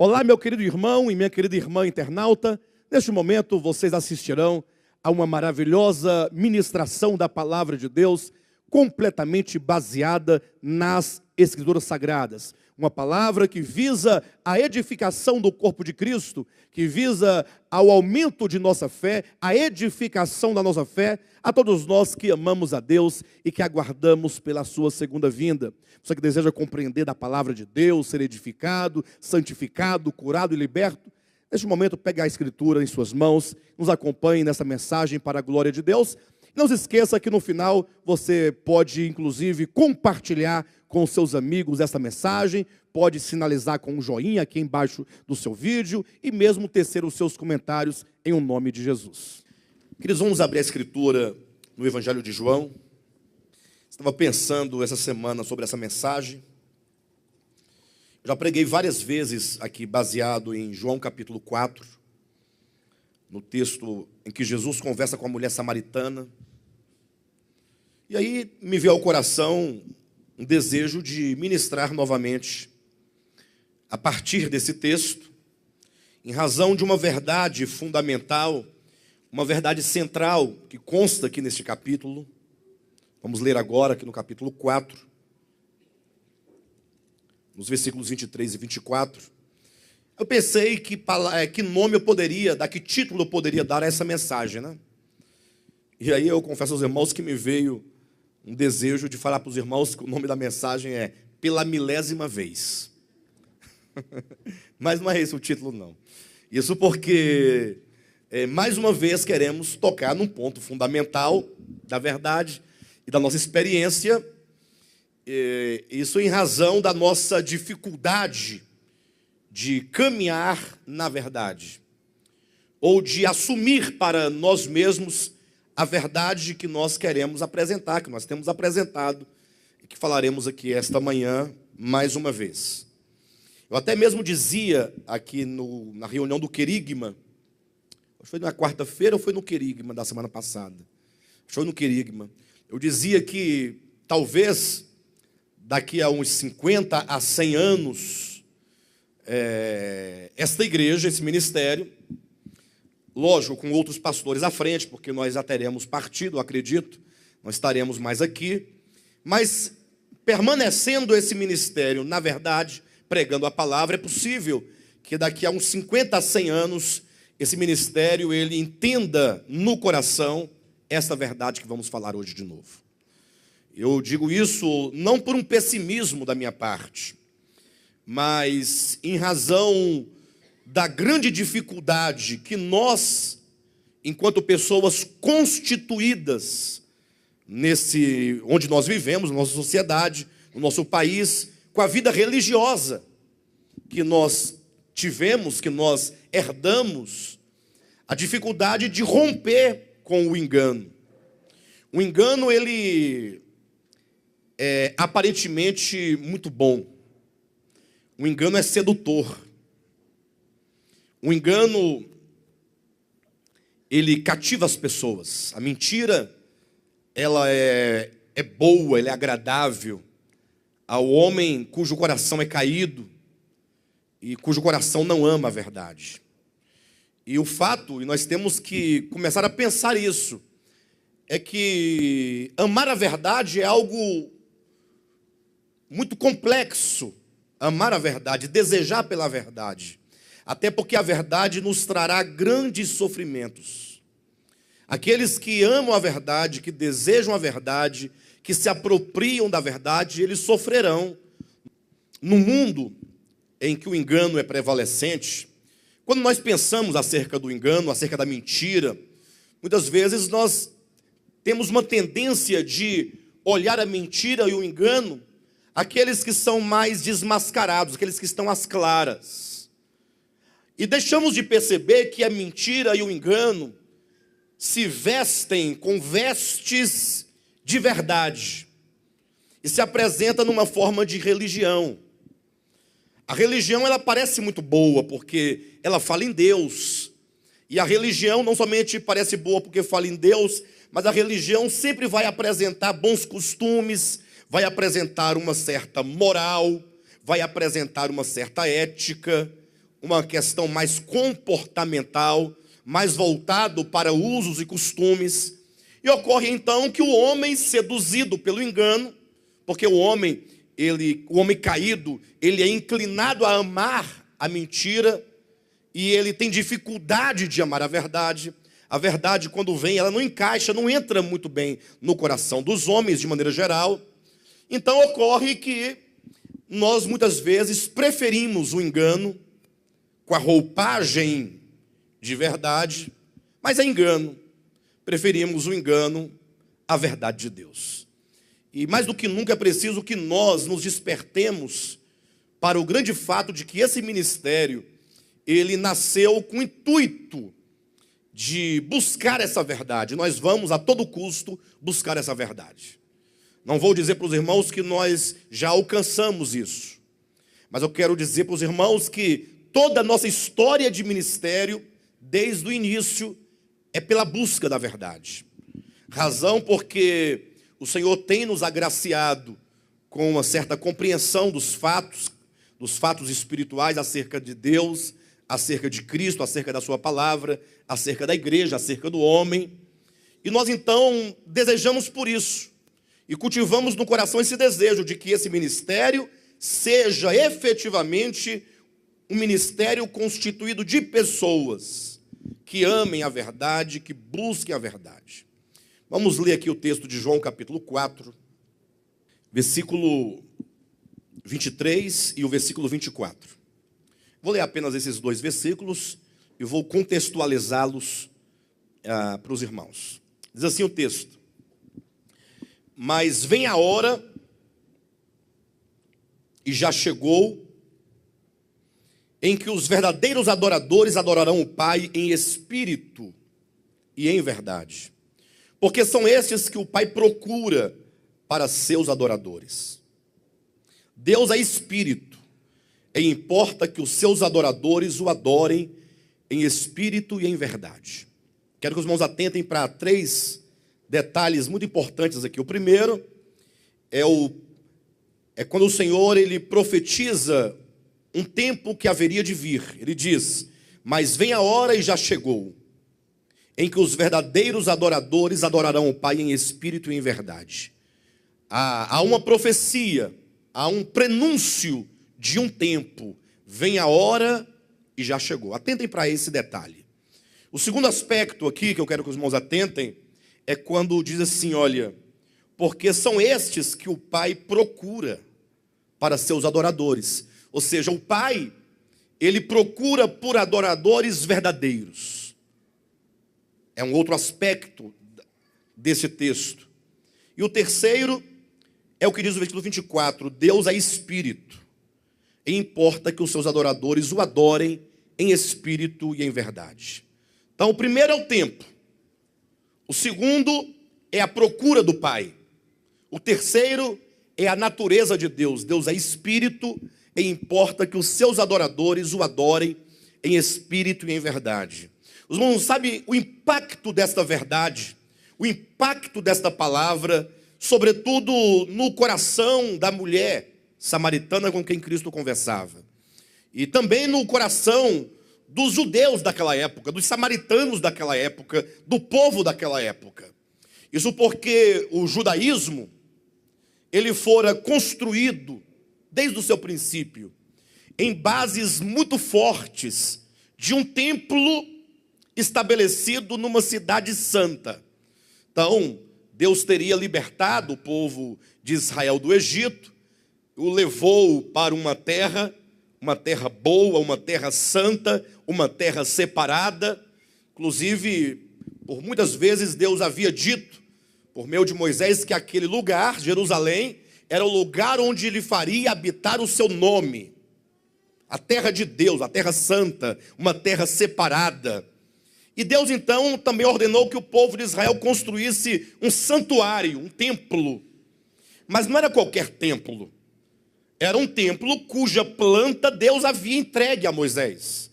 Olá, meu querido irmão e minha querida irmã internauta. Neste momento, vocês assistirão a uma maravilhosa ministração da Palavra de Deus, completamente baseada nas Escrituras Sagradas. Uma palavra que visa a edificação do corpo de Cristo, que visa ao aumento de nossa fé, a edificação da nossa fé, a todos nós que amamos a Deus e que aguardamos pela sua segunda vinda. Você que deseja compreender da palavra de Deus, ser edificado, santificado, curado e liberto, neste momento pegue a Escritura em suas mãos, nos acompanhe nessa mensagem para a glória de Deus. Não se esqueça que no final você pode inclusive compartilhar com seus amigos essa mensagem, pode sinalizar com um joinha aqui embaixo do seu vídeo e mesmo tecer os seus comentários em o nome de Jesus. Queridos, vamos abrir a Escritura no Evangelho de João. Estava pensando essa semana sobre essa mensagem. Já preguei várias vezes aqui baseado em João capítulo 4, no texto em que Jesus conversa com a mulher samaritana. E aí me veio ao coração um desejo de ministrar novamente a partir desse texto, em razão de uma verdade fundamental, uma verdade central que consta aqui neste capítulo. Vamos ler agora aqui no capítulo 4, nos versículos 23 e 24. Eu pensei que nome eu poderia dar, que título eu poderia dar a essa mensagem, né? E aí eu confesso aos irmãos que me veio um desejo de falar para os irmãos que o nome da mensagem é Pela Milésima Vez. Mas não é esse o título, não. Isso porque, mais uma vez, queremos tocar num ponto fundamental da verdade e da nossa experiência. Isso em razão da nossa dificuldade de caminhar na verdade, ou de assumir para nós mesmos a verdade que nós queremos apresentar, que nós temos apresentado e que falaremos aqui esta manhã mais uma vez. Eu até mesmo dizia aqui na reunião do Querigma, foi na quarta-feira ou foi no Querigma da semana passada? Foi no Querigma. Eu dizia que talvez daqui a uns 50 a 100 anos, esta igreja, esse ministério, lógico, com outros pastores à frente, porque nós já teremos partido, acredito, não estaremos mais aqui, mas permanecendo esse ministério, na verdade, pregando a palavra, é possível que daqui a uns 50 a 100 anos, esse ministério, ele entenda no coração essa verdade que vamos falar hoje de novo. Eu digo isso não por um pessimismo da minha parte, mas em razão da grande dificuldade que nós, enquanto pessoas constituídas onde nós vivemos, na nossa sociedade, no nosso país, com a vida religiosa que nós tivemos, que nós herdamos, a dificuldade de romper com o engano. O engano, ele é aparentemente muito bom. O engano é sedutor. O engano, ele cativa as pessoas. A mentira, ela é boa, ela é agradável ao homem cujo coração é caído e cujo coração não ama a verdade. E o fato, e nós temos que começar a pensar isso, é que amar a verdade é algo muito complexo. Amar a verdade, desejar pela verdade. Até porque a verdade nos trará grandes sofrimentos. Aqueles que amam a verdade, que desejam a verdade, que se apropriam da verdade, eles sofrerão. No mundo em que o engano é prevalecente, quando nós pensamos acerca do engano, acerca da mentira, muitas vezes nós temos uma tendência de olhar a mentira e o engano, aqueles que são mais desmascarados, aqueles que estão às claras. E deixamos de perceber que a mentira e o engano se vestem com vestes de verdade e se apresenta numa forma de religião. A religião, ela parece muito boa porque ela fala em Deus. E a religião não somente parece boa porque fala em Deus, mas a religião sempre vai apresentar bons costumes, vai apresentar uma certa moral, vai apresentar uma certa ética, uma questão mais comportamental, mais voltado para usos e costumes. E ocorre então que o homem seduzido pelo engano, porque o homem caído, ele é inclinado a amar a mentira e ele tem dificuldade de amar a verdade. A verdade, quando vem, ela não encaixa, não entra muito bem no coração dos homens de maneira geral. Então ocorre que nós muitas vezes preferimos o engano com a roupagem de verdade, mas é engano. Preferimos o engano à verdade de Deus. E mais do que nunca é preciso que nós nos despertemos para o grande fato de que esse ministério, ele nasceu com o intuito de buscar essa verdade. Nós vamos a todo custo buscar essa verdade. Não vou dizer para os irmãos que nós já alcançamos isso, mas eu quero dizer para os irmãos que toda a nossa história de ministério, desde o início, é pela busca da verdade. Razão porque o Senhor tem nos agraciado com uma certa compreensão dos fatos espirituais acerca de Deus, acerca de Cristo, acerca da sua palavra, acerca da igreja, acerca do homem. E nós então desejamos por isso, e cultivamos no coração esse desejo de que esse ministério seja efetivamente um ministério constituído de pessoas que amem a verdade, que busquem a verdade. Vamos ler aqui o texto de João capítulo 4, versículo 23 e o versículo 24. Vou ler apenas esses dois versículos e vou contextualizá-los para os irmãos. Diz assim o texto: mas vem a hora, e já chegou, em que os verdadeiros adoradores adorarão o Pai em espírito e em verdade, porque são estes que o Pai procura para seus adoradores. Deus é espírito, e importa que os seus adoradores o adorem em espírito e em verdade. Quero que os irmãos atentem para 3 detalhes muito importantes aqui. O primeiro é quando o Senhor ele profetiza um tempo que haveria de vir. Ele diz: mas vem a hora e já chegou, em que os verdadeiros adoradores adorarão o Pai em espírito e em verdade. Há uma profecia, há um prenúncio de um tempo. Vem a hora e já chegou. Atentem para esse detalhe. O segundo aspecto aqui que eu quero que os irmãos atentem é quando diz assim, olha, porque são estes que o Pai procura para seus adoradores. Ou seja, o Pai, ele procura por adoradores verdadeiros. É um outro aspecto desse texto. E o terceiro é o que diz o versículo 24: Deus é espírito, e importa que os seus adoradores o adorem em espírito e em verdade. Então, o primeiro é o tempo. O segundo é a procura do Pai. O terceiro é a natureza de Deus. Deus é espírito e importa que os seus adoradores o adorem em espírito e em verdade. Os irmãos sabem o impacto desta verdade, o impacto desta palavra, sobretudo no coração da mulher samaritana com quem Cristo conversava. E também no coração dos judeus daquela época, dos samaritanos daquela época, do povo daquela época. Isso porque o judaísmo, ele fora construído, desde o seu princípio, em bases muito fortes de um templo estabelecido numa cidade santa. Então, Deus teria libertado o povo de Israel do Egito, o levou para uma terra boa, uma terra santa, uma terra separada. Inclusive, por muitas vezes Deus havia dito, por meio de Moisés, que aquele lugar, Jerusalém, era o lugar onde ele faria habitar o seu nome. A terra de Deus, a terra santa, uma terra separada. E Deus então também ordenou que o povo de Israel construísse um santuário, um templo. Mas não era qualquer templo. Era um templo cuja planta Deus havia entregue a Moisés.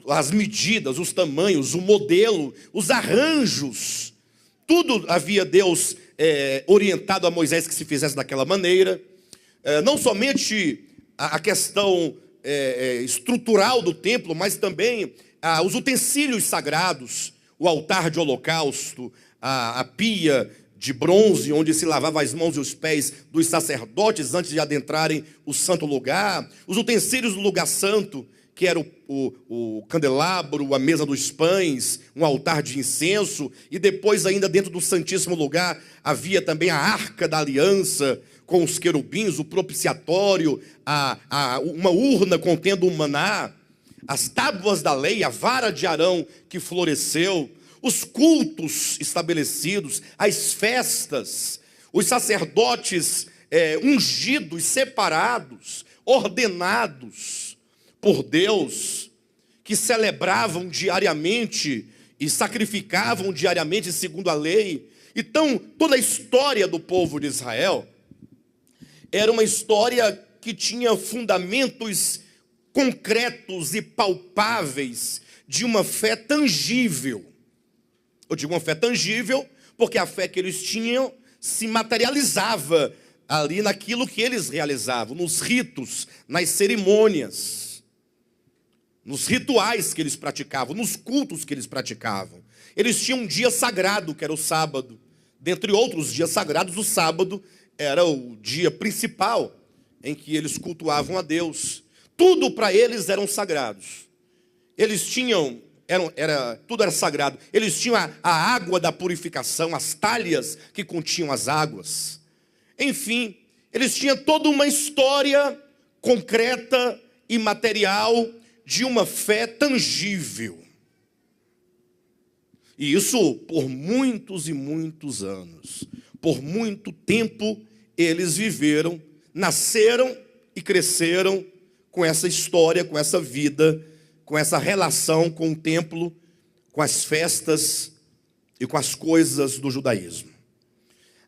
As medidas, os tamanhos, o modelo, os arranjos, tudo havia Deus orientado a Moisés que se fizesse daquela maneira. Não somente a questão estrutural do templo, mas também os utensílios sagrados, o altar de holocausto, a pia de bronze, onde se lavava as mãos e os pés dos sacerdotes antes de adentrarem o santo lugar, os utensílios do lugar santo, que era o candelabro, a mesa dos pães, um altar de incenso, e depois ainda dentro do santíssimo lugar havia também a arca da aliança, com os querubins, o propiciatório, uma urna contendo o maná, as tábuas da lei, a vara de Arão que floresceu, os cultos estabelecidos, as festas, os sacerdotes ungidos, separados, ordenados por Deus, que celebravam diariamente e sacrificavam diariamente segundo a lei. Então, toda a história do povo de Israel era uma história que tinha fundamentos concretos e palpáveis de uma fé tangível. Eu digo uma fé tangível porque a fé que eles tinham se materializava ali naquilo que eles realizavam, nos ritos, nas cerimônias, nos rituais que eles praticavam, nos cultos que eles praticavam. Eles tinham um dia sagrado, que era o sábado. Dentre outros dias sagrados, o sábado era o dia principal em que eles cultuavam a Deus. Tudo para eles eram sagrados. Eles tinham, tudo era sagrado. Eles tinham a água da purificação, as talhas que continham as águas. Enfim, eles tinham toda uma história concreta e material de uma fé tangível. E isso por muitos e muitos anos. Por muito tempo eles viveram, nasceram e cresceram com essa história, com essa vida, com essa relação com o templo, com as festas e com as coisas do judaísmo.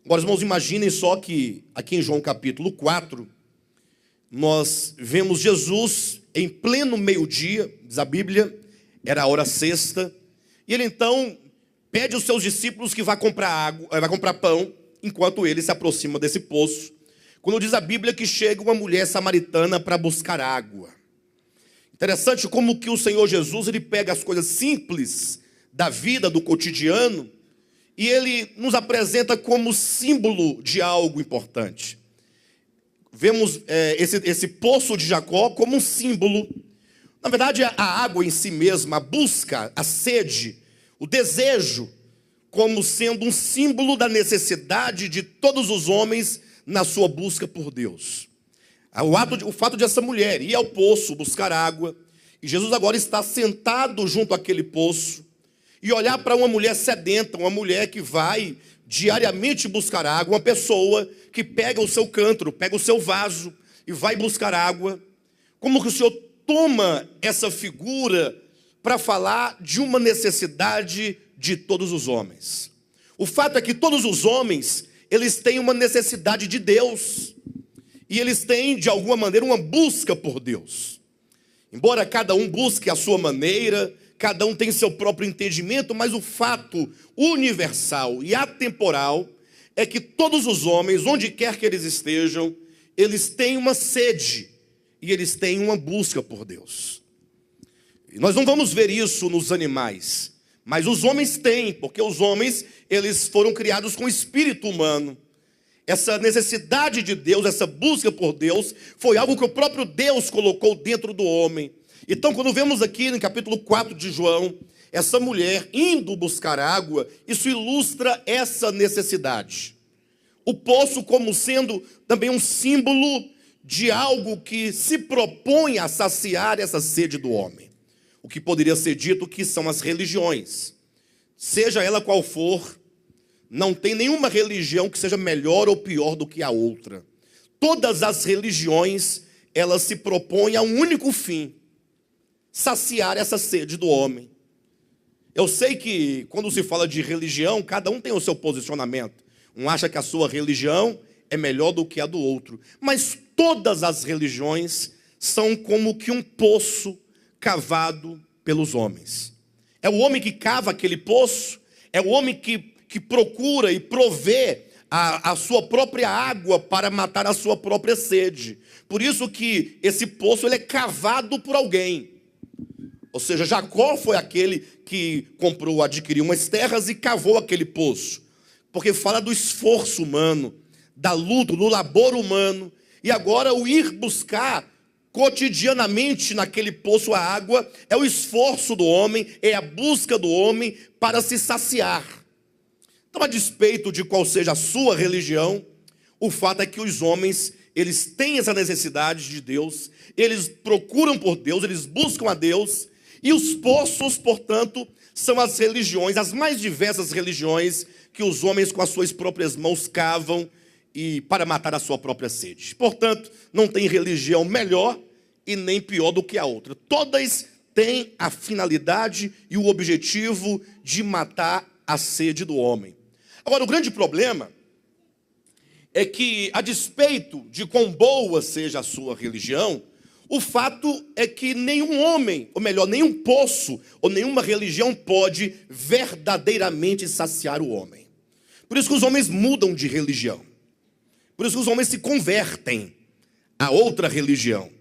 Agora, irmãos, imaginem só que aqui em João capítulo 4, nós vemos Jesus em pleno meio-dia, diz a Bíblia, era a hora sexta, e ele então pede aos seus discípulos que vá comprar água, vai comprar pão, enquanto ele se aproxima desse poço. Quando diz a Bíblia que chega uma mulher samaritana para buscar água. Interessante como que o Senhor Jesus, ele pega as coisas simples da vida, do cotidiano, e ele nos apresenta como símbolo de algo importante. Vemos esse poço de Jacó como um símbolo. Na verdade, a água em si mesma, a busca, a sede, o desejo, como sendo um símbolo da necessidade de todos os homens na sua busca por Deus. O fato de essa mulher ir ao poço buscar água, e Jesus agora está sentado junto àquele poço, e olhar para uma mulher sedenta, uma mulher que vai diariamente buscar água, uma pessoa que pega o seu cântaro, pega o seu vaso e vai buscar água. Como que o Senhor toma essa figura para falar de uma necessidade de todos os homens? O fato é que todos os homens, eles têm uma necessidade de Deus, e eles têm, de alguma maneira, uma busca por Deus. Embora cada um busque a sua maneira, cada um tem seu próprio entendimento, mas o fato universal e atemporal é que todos os homens, onde quer que eles estejam, eles têm uma sede e eles têm uma busca por Deus. E nós não vamos ver isso nos animais, mas os homens têm, porque os homens, eles foram criados com espírito humano. Essa necessidade de Deus, essa busca por Deus, foi algo que o próprio Deus colocou dentro do homem. Então, quando vemos aqui no capítulo 4 de João, essa mulher indo buscar água, isso ilustra essa necessidade. O poço como sendo também um símbolo de algo que se propõe a saciar essa sede do homem. O que poderia ser dito que são as religiões. Seja ela qual for, não tem nenhuma religião que seja melhor ou pior do que a outra. Todas as religiões, elas se propõem a um único fim: saciar essa sede do homem. Eu sei que quando se fala de religião, cada um tem o seu posicionamento. Um acha que a sua religião é melhor do que a do outro. Mas todas as religiões são como que um poço cavado pelos homens. É o homem que cava aquele poço, é o homem que procura e provê a sua própria água para matar a sua própria sede. Por isso que esse poço ele é cavado por alguém. Ou seja, Jacó foi aquele que adquiriu umas terras e cavou aquele poço. Porque fala do esforço humano, da luta, do labor humano. E agora o ir buscar cotidianamente naquele poço a água é o esforço do homem, é a busca do homem para se saciar. Então, a despeito de qual seja a sua religião, o fato é que os homens, eles têm essa necessidade de Deus, eles procuram por Deus, eles buscam a Deus, e os poços, portanto, são as religiões, as mais diversas religiões que os homens com as suas próprias mãos cavam e para matar a sua própria sede. Portanto, não tem religião melhor e nem pior do que a outra. Todas têm a finalidade e o objetivo de matar a sede do homem. Agora, o grande problema é que, a despeito de quão boa seja a sua religião, o fato é que nenhum homem, ou melhor, nenhum poço ou nenhuma religião pode verdadeiramente saciar o homem. Por isso que os homens mudam de religião. Por isso que os homens se convertem a outra religião.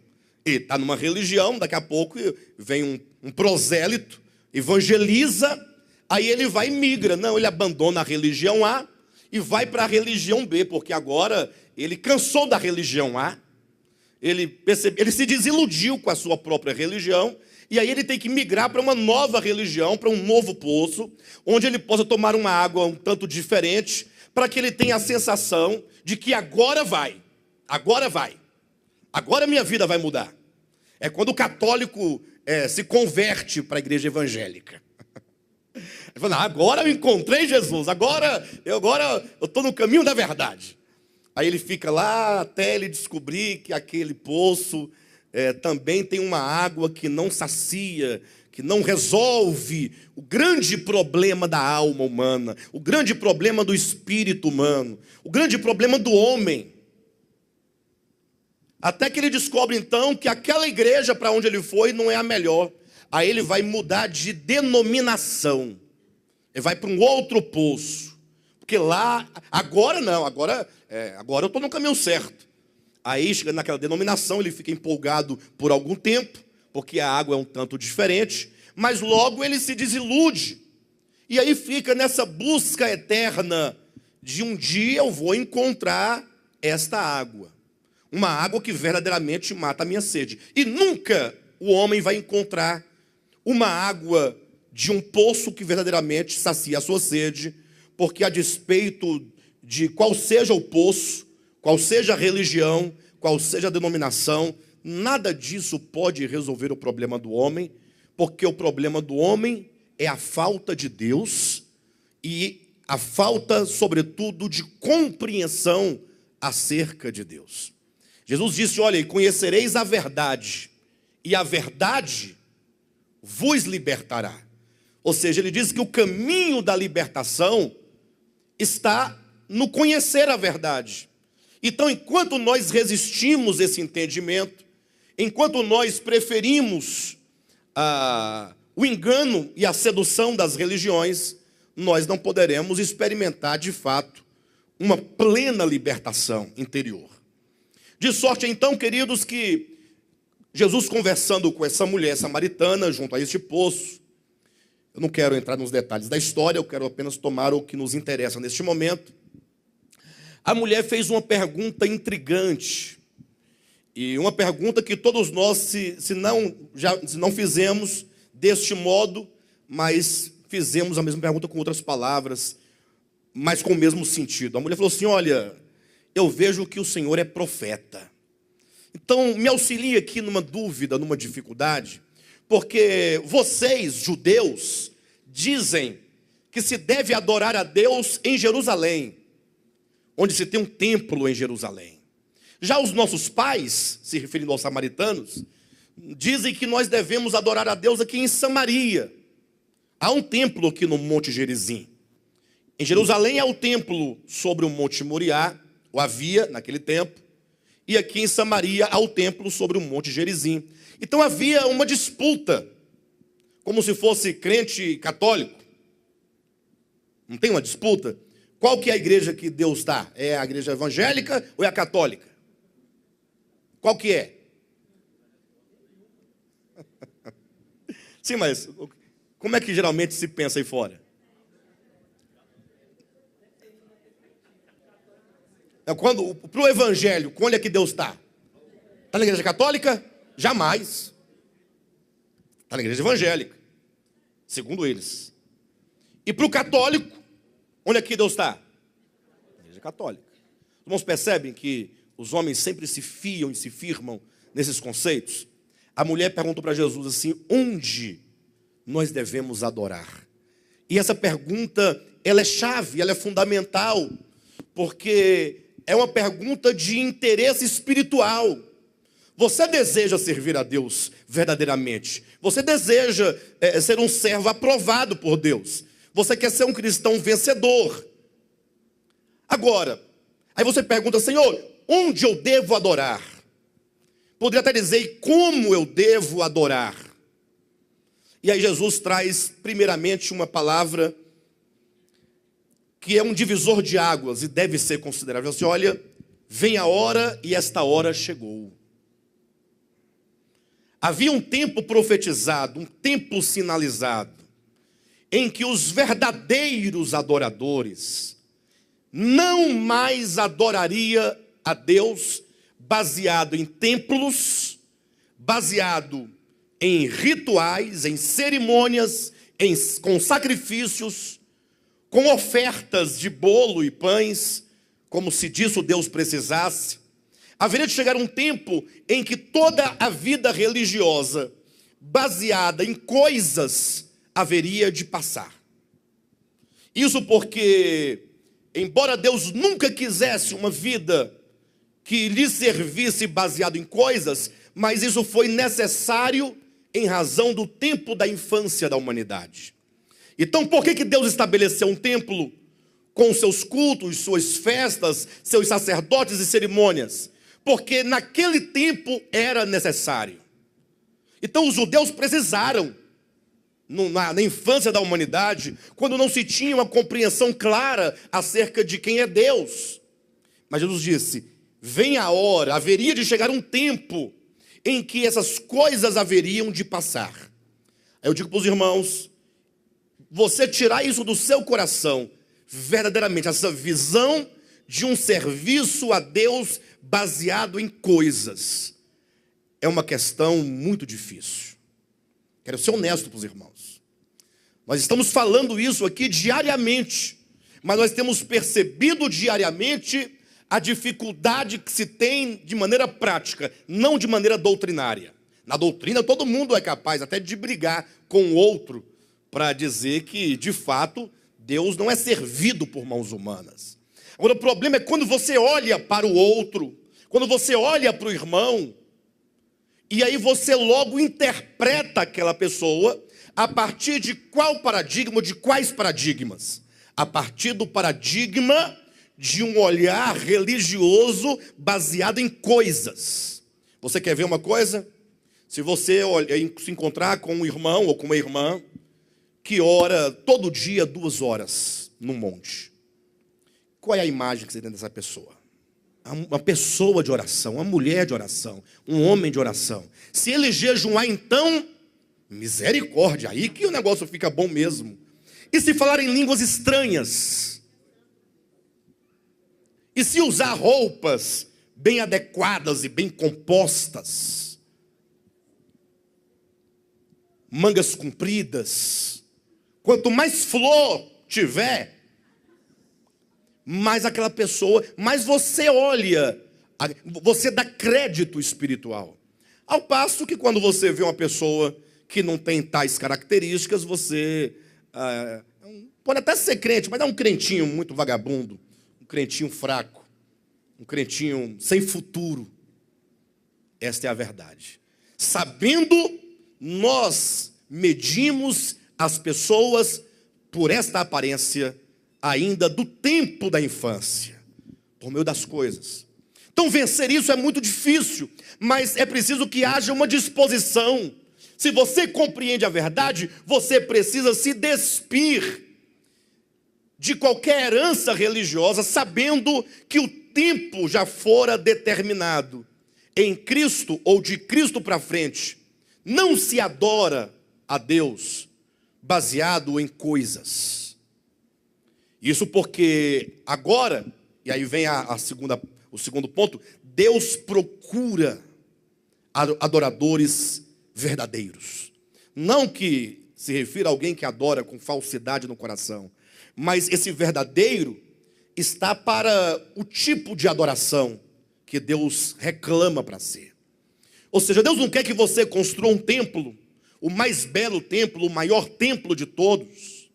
E está numa religião, daqui a pouco vem um prosélito, evangeliza, aí ele vai e migra. Não, ele abandona a religião A e vai para a religião B, porque agora ele cansou da religião A, ele se desiludiu com a sua própria religião, e aí ele tem que migrar para uma nova religião, para um novo poço, onde ele possa tomar uma água um tanto diferente, para que ele tenha a sensação de que agora minha vida vai mudar. É quando o católico se converte para a igreja evangélica. Ele fala, agora eu encontrei Jesus, agora eu estou no caminho da verdade. Aí ele fica lá até ele descobrir que aquele poço também tem uma água que não sacia, que não resolve o grande problema da alma humana, o grande problema do espírito humano, o grande problema do homem. Até que ele descobre então que aquela igreja para onde ele foi não é a melhor. Aí ele vai mudar de denominação. Ele vai para um outro poço. Porque lá, agora não, agora eu estou no caminho certo. Aí, chegando naquela denominação, ele fica empolgado por algum tempo, porque a água é um tanto diferente, mas logo ele se desilude. E aí fica nessa busca eterna de um dia eu vou encontrar esta água. Uma água que verdadeiramente mata a minha sede. E nunca o homem vai encontrar uma água de um poço que verdadeiramente sacia a sua sede, porque a despeito de qual seja o poço, qual seja a religião, qual seja a denominação, nada disso pode resolver o problema do homem, porque o problema do homem é a falta de Deus e a falta, sobretudo, de compreensão acerca de Deus. Jesus disse, olha, e conhecereis a verdade, e a verdade vos libertará. Ou seja, ele diz que o caminho da libertação está no conhecer a verdade. Então, enquanto nós resistimos esse entendimento, enquanto nós preferimos o engano e a sedução das religiões, nós não poderemos experimentar de fato uma plena libertação interior. De sorte então, queridos, que Jesus conversando com essa mulher samaritana junto a este poço, eu não quero entrar nos detalhes da história, eu quero apenas tomar o que nos interessa neste momento. A mulher fez uma pergunta intrigante, e uma pergunta que todos nós, se não fizemos deste modo, mas fizemos a mesma pergunta com outras palavras, mas com o mesmo sentido. A mulher falou assim, olha, eu vejo que o Senhor é profeta. Então, me auxilie aqui numa dúvida, numa dificuldade, porque vocês, judeus, dizem que se deve adorar a Deus em Jerusalém, onde se tem um templo em Jerusalém. Já os nossos pais, se referindo aos samaritanos, dizem que nós devemos adorar a Deus aqui em Samaria. Há um templo aqui no Monte Gerizim. Em Jerusalém há o templo sobre o Monte Moriá, ou havia naquele tempo, e aqui em Samaria há o templo sobre o Monte Gerizim. Então havia uma disputa, como se fosse crente católico. Não tem uma disputa? Qual que é a igreja que Deus está? É a igreja evangélica ou é a católica? Qual que é? Sim, mas como é que geralmente se pensa aí fora? Para o evangelho, onde é que Deus está? Está na igreja católica? Jamais. Está na igreja evangélica, segundo eles. E para o católico, onde é que Deus está? Na igreja católica. Os irmãos percebem que os homens sempre se fiam e se firmam nesses conceitos? A mulher perguntou para Jesus assim: onde nós devemos adorar? E essa pergunta, ela é chave, ela é fundamental, porque é uma pergunta de interesse espiritual. Você deseja servir a Deus verdadeiramente? Você deseja ser um servo aprovado por Deus? Você quer ser um cristão vencedor? Agora, aí você pergunta: Senhor, onde eu devo adorar? Poderia até dizer: como eu devo adorar? E aí Jesus traz primeiramente uma palavra que é um divisor de águas e deve ser considerável. Assim, olha, vem a hora e esta hora chegou. Havia um tempo profetizado, um tempo sinalizado, em que os verdadeiros adoradores não mais adoraria a Deus baseado em templos, baseado em rituais, em cerimônias, com sacrifícios, com ofertas de bolo e pães, como se disso Deus precisasse. Haveria de chegar um tempo em que toda a vida religiosa, baseada em coisas, haveria de passar. Isso porque, embora Deus nunca quisesse uma vida que lhe servisse baseado em coisas, mas isso foi necessário em razão do tempo da infância da humanidade. Então, por que Deus estabeleceu um templo com seus cultos, suas festas, seus sacerdotes e cerimônias? Porque naquele tempo era necessário. Então os judeus precisaram, na infância da humanidade, quando não se tinha uma compreensão clara acerca de quem é Deus. Mas Jesus disse: vem a hora, haveria de chegar um tempo em que essas coisas haveriam de passar. Aí eu digo para os irmãos: você tirar isso do seu coração, verdadeiramente, essa visão de um serviço a Deus baseado em coisas, é uma questão muito difícil. Quero ser honesto para os irmãos. Nós estamos falando isso aqui diariamente, mas nós temos percebido diariamente a dificuldade que se tem de maneira prática, não de maneira doutrinária. Na doutrina todo mundo é capaz até de brigar com o outro para dizer que, de fato, Deus não é servido por mãos humanas. Agora, o problema é quando você olha para o outro, quando você olha para o irmão, e aí você logo interpreta aquela pessoa a partir de qual paradigma, de quais paradigmas? A partir do paradigma de um olhar religioso baseado em coisas. Você quer ver uma coisa? Se você se encontrar com um irmão ou com uma irmã que ora todo dia 2 horas num monte, qual é a imagem que você tem dessa pessoa? Uma pessoa de oração, uma mulher de oração, um homem de oração. Se ele jejuar, então, misericórdia, aí que o negócio fica bom mesmo. E se falar em línguas estranhas? E se usar roupas bem adequadas e bem compostas? Mangas compridas? Quanto mais flor tiver, mais aquela pessoa, mais você olha, você dá crédito espiritual. Ao passo que quando você vê uma pessoa que não tem tais características, você pode até ser crente, mas é um crentinho muito vagabundo, um crentinho fraco, um crentinho sem futuro. Esta é a verdade. Sabendo, nós medimos as pessoas por esta aparência ainda do tempo da infância, por meio das coisas. Então vencer isso é muito difícil, mas é preciso que haja uma disposição. Se você compreende a verdade, você precisa se despir de qualquer herança religiosa, sabendo que o tempo já fora determinado. Em Cristo ou de Cristo para frente, não se adora a Deus baseado em coisas. Isso porque agora, e aí vem o segundo ponto, Deus procura adoradores verdadeiros. Não que se refira a alguém que adora com falsidade no coração, mas esse verdadeiro está para o tipo de adoração que Deus reclama para ser. Ou seja, Deus não quer que você construa um templo, o mais belo templo, o maior templo de todos,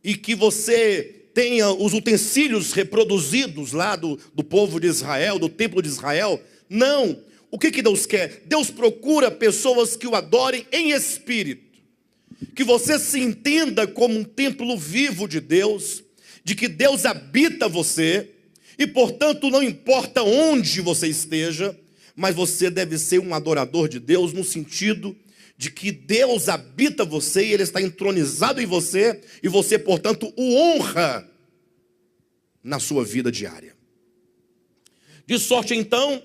e que você tenha os utensílios reproduzidos lá do povo de Israel, do templo de Israel. Não. O que Deus quer? Deus procura pessoas que o adorem em espírito. Que você se entenda como um templo vivo de Deus, de que Deus habita você, e portanto não importa onde você esteja, mas você deve ser um adorador de Deus no sentido de que Deus habita você e Ele está entronizado em você, e você portanto o honra na sua vida diária. De sorte então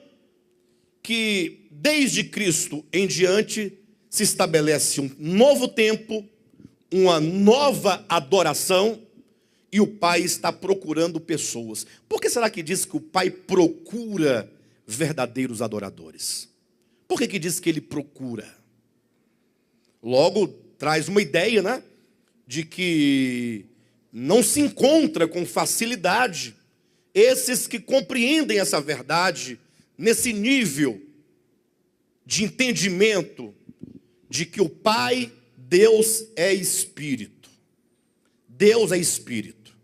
que desde Cristo em diante se estabelece um novo tempo, uma nova adoração, e o Pai está procurando pessoas. Por que será que diz que o Pai procura verdadeiros adoradores? Por que diz que Ele procura? Logo, traz uma ideia, né? De que não se encontra com facilidade esses que compreendem essa verdade nesse nível de entendimento de que o Pai, Deus é Espírito. Deus é Espírito.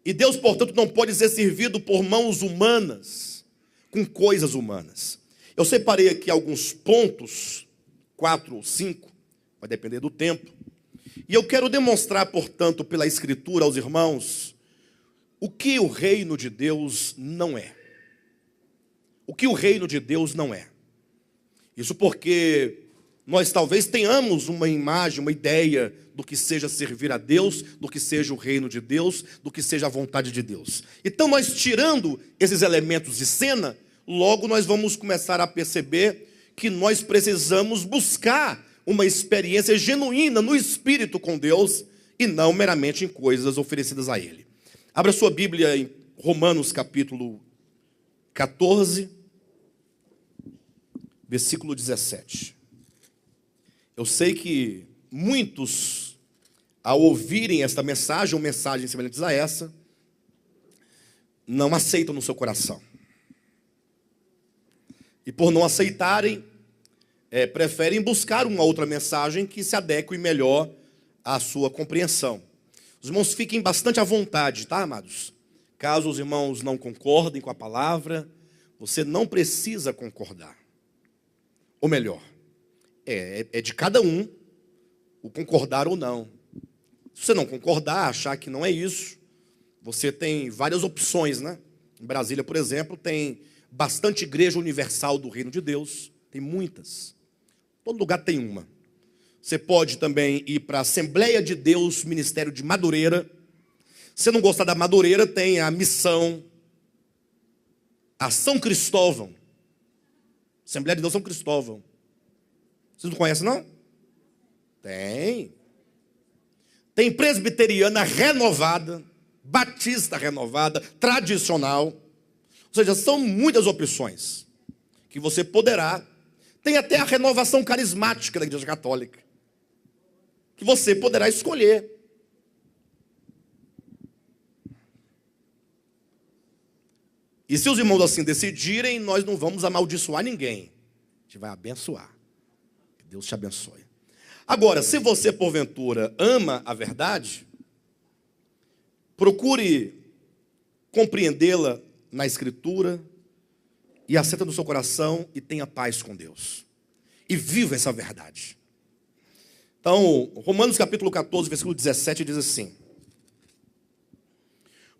E Deus, portanto, não pode ser servido por mãos humanas, com coisas humanas. Eu separei aqui alguns pontos, 4 ou 5, vai depender do tempo. E eu quero demonstrar, portanto, pela Escritura aos irmãos, o que o reino de Deus não é. O que o reino de Deus não é. Isso porque nós talvez tenhamos uma imagem, uma ideia do que seja servir a Deus, do que seja o reino de Deus, do que seja a vontade de Deus. Então nós tirando esses elementos de cena, logo nós vamos começar a perceber que nós precisamos buscar uma experiência genuína no Espírito com Deus e não meramente em coisas oferecidas a Ele. Abra sua Bíblia em Romanos capítulo 14, versículo 17. Eu sei que muitos, ao ouvirem esta mensagem, ou mensagens semelhantes a essa, não aceitam no seu coração. E por não aceitarem, preferem buscar uma outra mensagem que se adeque melhor à sua compreensão. Os irmãos fiquem bastante à vontade, tá, amados? Caso os irmãos não concordem com a palavra, você não precisa concordar. Ou melhor, é de cada um o concordar ou não. Se você não concordar, achar que não é isso, você tem várias opções, né? Em Brasília, por exemplo, tem bastante igreja universal do reino de Deus, tem muitas. Todo lugar tem uma. Você pode também ir para a Assembleia de Deus, Ministério de Madureira. Se você não gostar da Madureira, tem a Missão, a São Cristóvão. Assembleia de Deus São Cristóvão. Vocês não conhecem, não? Tem. Tem presbiteriana renovada, batista renovada, tradicional. Ou seja, são muitas opções que você poderá. Tem até a renovação carismática da Igreja Católica, que você poderá escolher. E se os irmãos assim decidirem, nós não vamos amaldiçoar ninguém. A gente vai abençoar. Que Deus te abençoe. Agora, se você porventura ama a verdade, procure compreendê-la na Escritura e aceita no seu coração e tenha paz com Deus. E viva essa verdade. Então, Romanos capítulo 14, versículo 17 diz assim: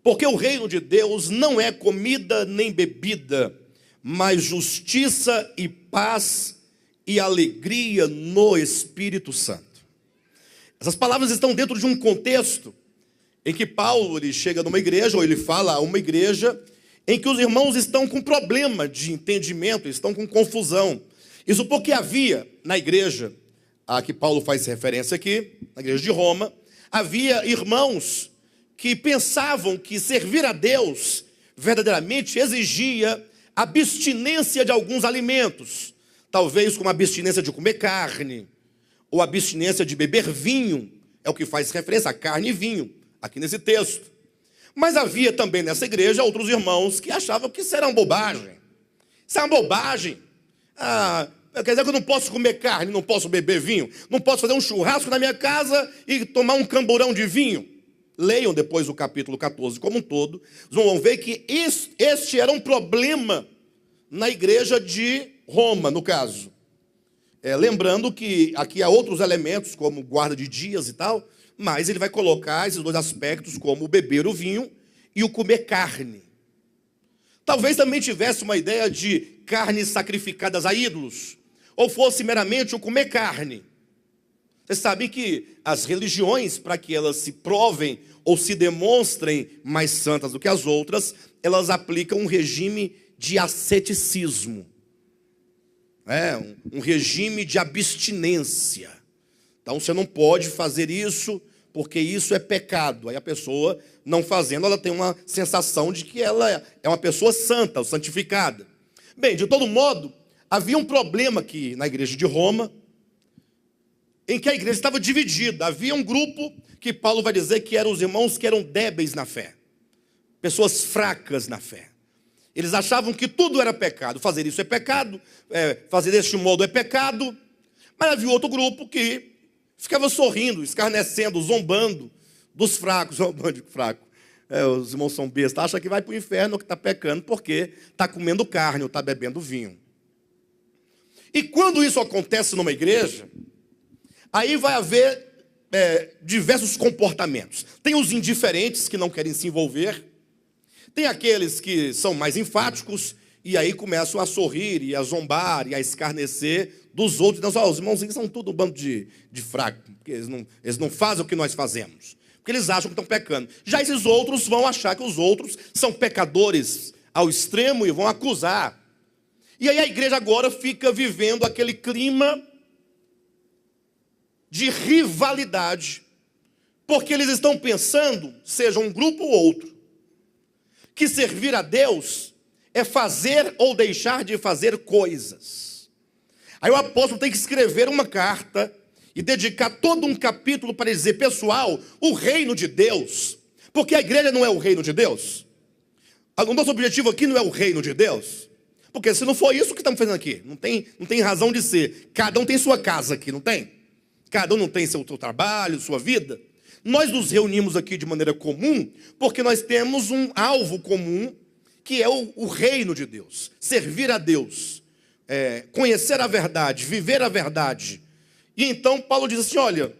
porque o reino de Deus não é comida nem bebida, mas justiça e paz e alegria no Espírito Santo. Essas palavras estão dentro de um contexto em que Paulo ele chega numa igreja, ou ele fala a uma igreja, em que os irmãos estão com problema de entendimento, estão com confusão. Isso porque havia na igreja, a que Paulo faz referência aqui, na igreja de Roma, havia irmãos que pensavam que servir a Deus verdadeiramente exigia abstinência de alguns alimentos, talvez como abstinência de comer carne, ou abstinência de beber vinho, é o que faz referência a carne e vinho, aqui nesse texto. Mas havia também nessa igreja outros irmãos que achavam que isso era uma bobagem. Isso é uma bobagem. Quer dizer que eu não posso comer carne, não posso beber vinho, não posso fazer um churrasco na minha casa e tomar um camburão de vinho. Leiam depois o capítulo 14 como um todo, vão ver que este era um problema na igreja de Roma, no caso. Lembrando que aqui há outros elementos, como guarda de dias e tal, mas ele vai colocar esses dois aspectos, como o beber o vinho e o comer carne. Talvez também tivesse uma ideia de carnes sacrificadas a ídolos, ou fosse meramente o comer carne. Você sabe que as religiões, para que elas se provem ou se demonstrem mais santas do que as outras, elas aplicam um regime de asceticismo. Um regime de abstinência. Então você não pode fazer isso, porque isso é pecado. Aí a pessoa, não fazendo, ela tem uma sensação de que ela é uma pessoa santa, ou santificada. Bem, de todo modo, havia um problema aqui na igreja de Roma, em que a igreja estava dividida. Havia um grupo que Paulo vai dizer que eram os irmãos que eram débeis na fé, pessoas fracas na fé. Eles achavam que tudo era pecado, fazer isso é pecado, fazer deste modo é pecado. Mas havia outro grupo que ficava sorrindo, escarnecendo, zombando dos fracos. Zombando de fraco. Os irmãos são bestas, acham que vai para o inferno, que está pecando, porque está comendo carne ou está bebendo vinho. E quando isso acontece numa igreja, aí vai haver diversos comportamentos. Tem os indiferentes que não querem se envolver, tem aqueles que são mais enfáticos e aí começam a sorrir e a zombar e a escarnecer dos outros. Então, os irmãos são tudo um bando de fracos, porque eles não fazem o que nós fazemos, porque eles acham que estão pecando. Já esses outros vão achar que os outros são pecadores ao extremo e vão acusar. E aí a igreja agora fica vivendo aquele clima de rivalidade, porque eles estão pensando, seja um grupo ou outro, que servir a Deus é fazer ou deixar de fazer coisas. Aí o apóstolo tem que escrever uma carta e dedicar todo um capítulo para dizer, pessoal, o reino de Deus, porque a igreja não é o reino de Deus. O nosso objetivo aqui não é o reino de Deus, porque se não for isso, o que estamos fazendo aqui? Não tem razão de ser. Cada um tem sua casa aqui, não tem? Cada um não tem seu trabalho, sua vida. Nós nos reunimos aqui de maneira comum, porque nós temos um alvo comum, que é o reino de Deus. Servir a Deus, conhecer a verdade, viver a verdade. E então Paulo diz assim, olha,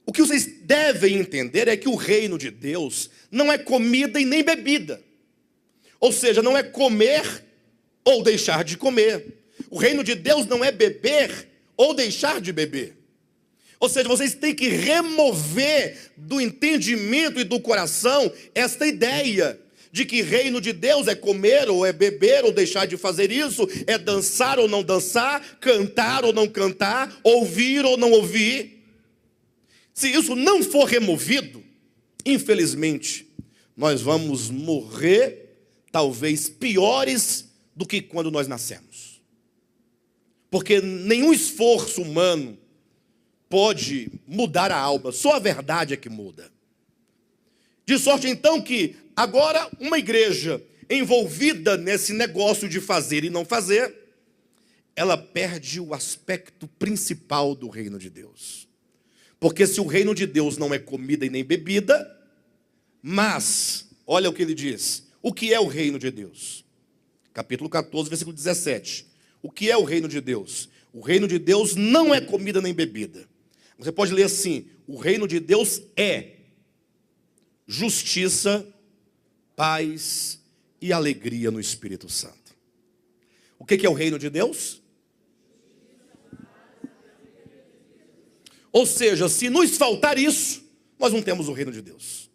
o que vocês devem entender é que o reino de Deus não é comida e nem bebida. Ou seja, não é comer ou deixar de comer. O reino de Deus não é beber ou deixar de beber. Ou seja, vocês têm que remover do entendimento e do coração esta ideia de que reino de Deus é comer ou é beber ou deixar de fazer isso, é dançar ou não dançar, cantar ou não cantar, ouvir ou não ouvir. Se isso não for removido, infelizmente, nós vamos morrer talvez piores do que quando nós nascemos. Porque nenhum esforço humano pode mudar a alma, só a verdade é que muda. De sorte então que agora uma igreja envolvida nesse negócio de fazer e não fazer, ela perde o aspecto principal do reino de Deus. Porque se o reino de Deus não é comida e nem bebida, mas, olha o que ele diz, o que é o reino de Deus? Capítulo 14, versículo 17. O que é o reino de Deus? O reino de Deus não é comida nem bebida. Você pode ler assim, o reino de Deus é justiça, paz e alegria no Espírito Santo. O que é o reino de Deus? Ou seja, se nos faltar isso, nós não temos o reino de Deus.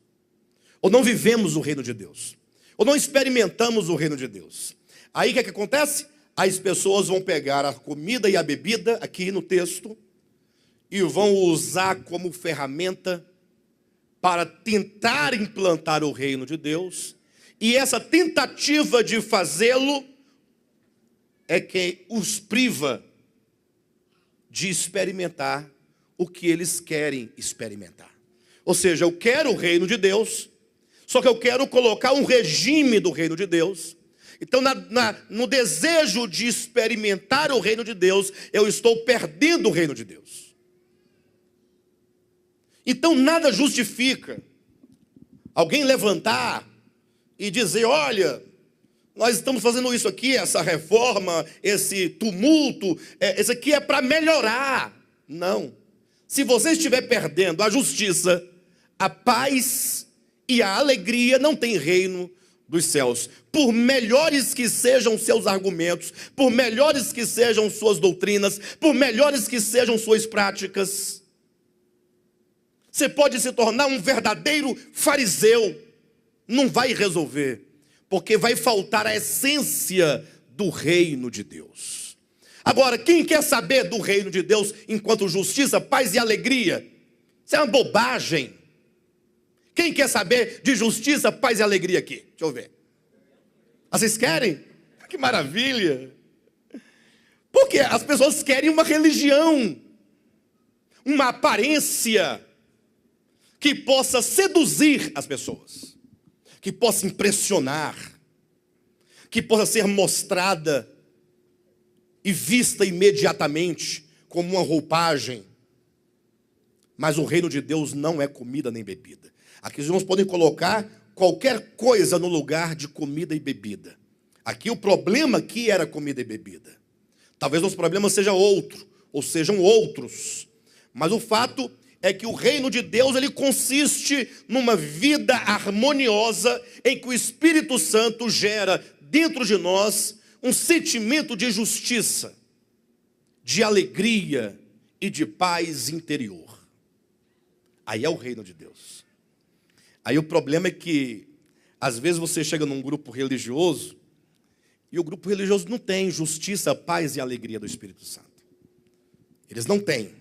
ou não vivemos o reino de Deus, ou não experimentamos o reino de Deus. Aí o que é que acontece? As pessoas vão pegar a comida e a bebida, aqui no texto, e vão usar como ferramenta para tentar implantar o reino de Deus, e essa tentativa de fazê-lo é que os priva de experimentar o que eles querem experimentar. Ou seja, eu quero o reino de Deus, só que eu quero colocar um regime do reino de Deus. Então, no desejo de experimentar o reino de Deus, eu estou perdendo o reino de Deus. Então, nada justifica alguém levantar e dizer, olha, nós estamos fazendo isso aqui, essa reforma, esse tumulto, isso aqui é para melhorar. Não. Se você estiver perdendo a justiça, a paz e a alegria, não tem reino dos céus. Por melhores que sejam seus argumentos, por melhores que sejam suas doutrinas, por melhores que sejam suas práticas, você pode se tornar um verdadeiro fariseu, não vai resolver, porque vai faltar a essência do reino de Deus. Agora, quem quer saber do reino de Deus enquanto justiça, paz e alegria? Isso é uma bobagem. Quem quer saber de justiça, paz e alegria aqui? Deixa eu ver. Vocês querem? Que maravilha! Porque as pessoas querem uma religião, uma aparência que possa seduzir as pessoas, que possa impressionar, que possa ser mostrada e vista imediatamente como uma roupagem. Mas o reino de Deus não é comida nem bebida. Aqui os irmãos podem colocar qualquer coisa no lugar de comida e bebida. Aqui o problema aqui era comida e bebida. Talvez os problemas sejam outro, ou sejam outros. Mas o fato é que o reino de Deus, ele consiste numa vida harmoniosa em que o Espírito Santo gera dentro de nós um sentimento de justiça, de alegria e de paz interior. Aí é o reino de Deus. Aí o problema é que, às vezes você chega num grupo religioso, e o grupo religioso não tem justiça, paz e alegria do Espírito Santo. Eles não têm.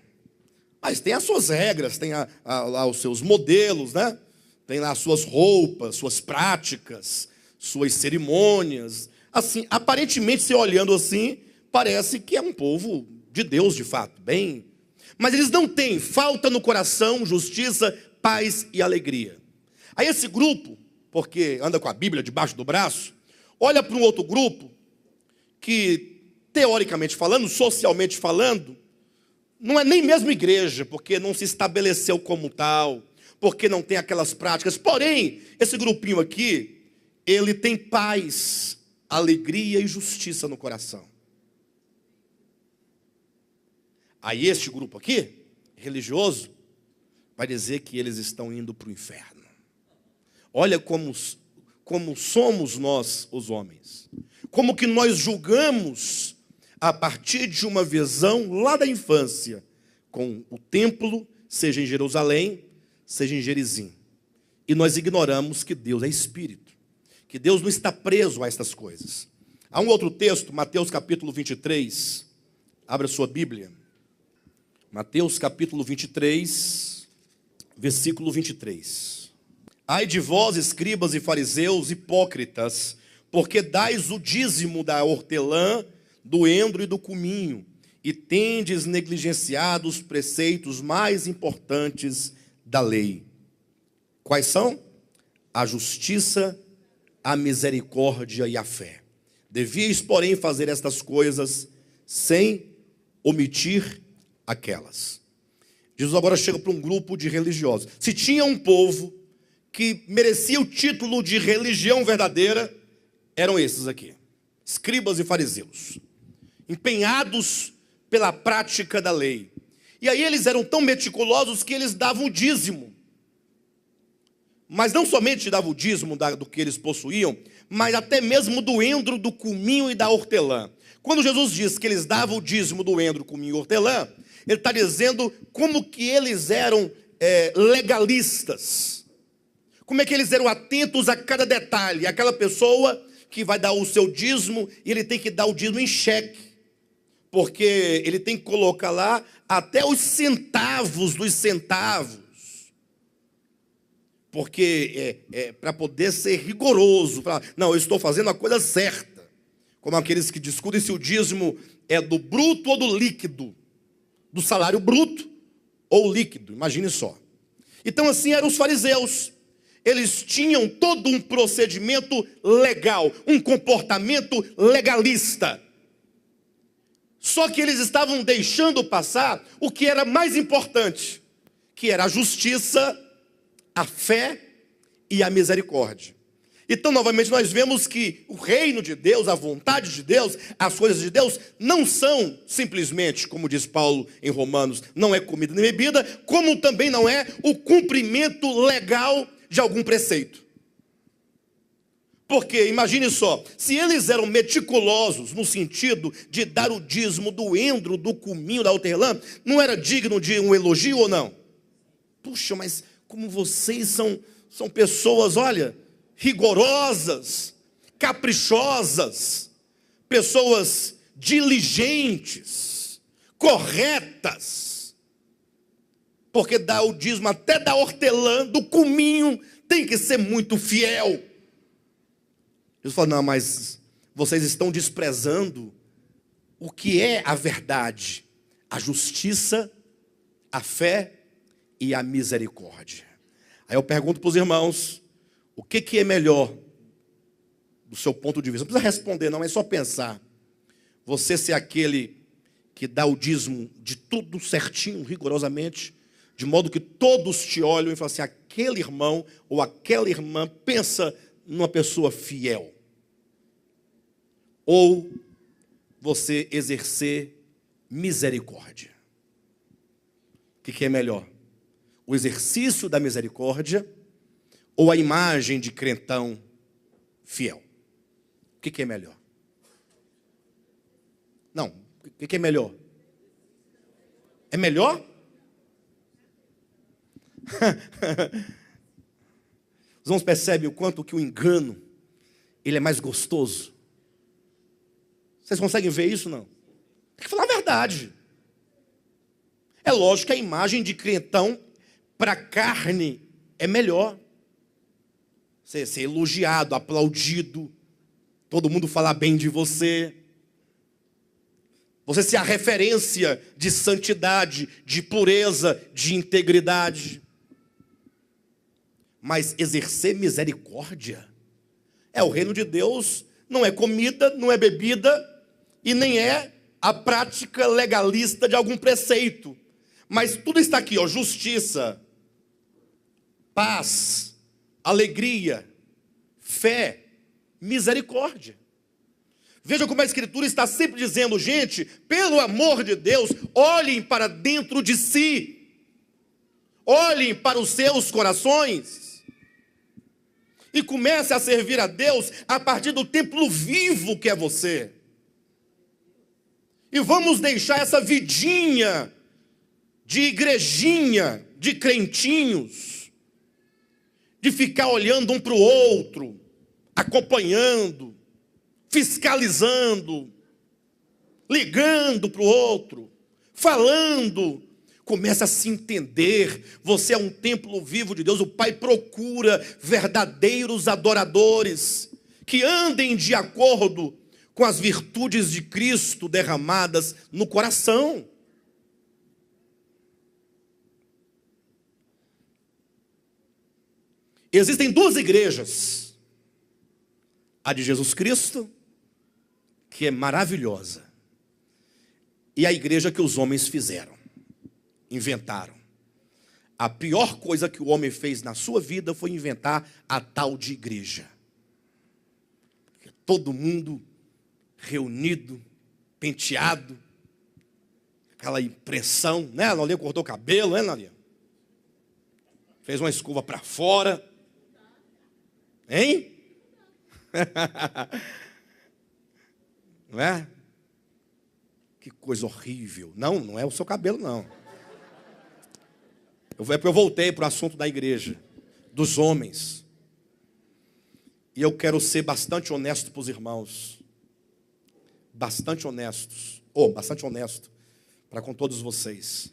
Mas tem as suas regras, tem lá os seus modelos, né? Tem lá as suas roupas, suas práticas, suas cerimônias. Assim, aparentemente, se olhando assim, parece que é um povo de Deus, de fato, bem. Mas eles não têm, falta no coração, justiça, paz e alegria. Aí esse grupo, porque anda com a Bíblia debaixo do braço, olha para um outro grupo que, teoricamente falando, socialmente falando, não é nem mesmo igreja, porque não se estabeleceu como tal, porque não tem aquelas práticas. Porém, esse grupinho aqui, ele tem paz, alegria e justiça no coração. Aí este grupo aqui, religioso, vai dizer que eles estão indo para o inferno. Olha como somos nós, os homens. Como que nós julgamos a partir de uma visão lá da infância, com o templo, seja em Jerusalém, seja em Gerizim. E nós ignoramos que Deus é Espírito, que Deus não está preso a estas coisas. Há um outro texto, Mateus capítulo 23, abra sua Bíblia. Mateus capítulo 23, versículo 23. Ai de vós, escribas e fariseus, hipócritas, porque dais o dízimo da hortelã, do endro e do cominho, e tendes negligenciado os preceitos mais importantes da lei. Quais são? A justiça, a misericórdia e a fé. Devíeis, porém, fazer estas coisas sem omitir aquelas. Jesus agora chega para um grupo de religiosos. Se tinha um povo que merecia o título de religião verdadeira, eram esses aqui, escribas e fariseus, empenhados pela prática da lei. E aí eles eram tão meticulosos que eles davam o dízimo. Mas não somente davam o dízimo do que eles possuíam, mas até mesmo do endro, do cominho e da hortelã. Quando Jesus diz que eles davam o dízimo do endro, cominho e hortelã, ele está dizendo como que eles eram legalistas, Como é que eles eram atentos a cada detalhe. Aquela pessoa que vai dar o seu dízimo, e ele tem que dar o dízimo em cheque, porque ele tem que colocar lá até os centavos dos centavos, porque para poder ser rigoroso, não, eu estou fazendo a coisa certa, como aqueles que discutem se o dízimo é do bruto ou do líquido, do salário bruto ou líquido, imagine só. Então assim eram os fariseus. Eles tinham todo um procedimento legal, um comportamento legalista. Só que eles estavam deixando passar o que era mais importante, que era a justiça, a fé e a misericórdia. Então, novamente, nós vemos que o reino de Deus, a vontade de Deus, as coisas de Deus, não são simplesmente, como diz Paulo em Romanos, não é comida nem bebida, como também não é o cumprimento legal de algum preceito. Porque, imagine só, se eles eram meticulosos no sentido de dar o dízimo do endro, do cominho, da hortelã, não era digno de um elogio ou não? Puxa, mas como vocês são pessoas, olha, rigorosas, caprichosas, pessoas diligentes, corretas, porque dá o dízimo até da hortelã, do cominho, tem que ser muito fiel. Jesus fala, não, mas vocês estão desprezando o que é a verdade, a justiça, a fé e a misericórdia. Aí eu pergunto para os irmãos, o que é melhor do seu ponto de vista? Não precisa responder não, é só pensar. Você ser aquele que dá o dízimo de tudo certinho, rigorosamente, de modo que todos te olham e falam assim, aquele irmão ou aquela irmã pensa numa pessoa fiel. Ou você exercer misericórdia. O que é melhor? O exercício da misericórdia ou a imagem de crentão fiel? O que é melhor? Não, o que é melhor? É melhor? Os irmãos percebem o quanto que o engano ele é mais gostoso. Vocês conseguem ver isso, não? Tem que falar a verdade. É lógico que a imagem de crentão para a carne é melhor. Você ser elogiado, aplaudido, todo mundo falar bem de você. Você ser a referência de santidade, de pureza, de integridade. Mas exercer misericórdia o reino de Deus, não é comida, não é bebida e nem é a prática legalista de algum preceito. Mas tudo está aqui, ó, justiça, paz, alegria, fé, misericórdia. Veja como a Escritura está sempre dizendo, gente, pelo amor de Deus, olhem para dentro de si, olhem para os seus corações e comece a servir a Deus a partir do templo vivo que é você. E vamos deixar essa vidinha de igrejinha, de crentinhos, de ficar olhando um para o outro, acompanhando, fiscalizando, ligando para o outro, falando. Comece a se entender, você é um templo vivo de Deus, o Pai procura verdadeiros adoradores, que andem de acordo com as virtudes de Cristo derramadas no coração. Existem duas igrejas, a de Jesus Cristo, que é maravilhosa, e a igreja que os homens fizeram, inventaram. A pior coisa que o homem fez na sua vida foi inventar a tal de igreja. Todo mundo reunido, penteado, aquela impressão, né? A Nolinha cortou o cabelo, né, Nolinha? Fez uma escova para fora. Hein? Não é? Que coisa horrível. Não, não é o seu cabelo, não. É porque eu voltei para o assunto da igreja. dos homens. E eu quero ser bastante honesto para os irmãos. Bastante honestos. Bastante honesto para com todos vocês.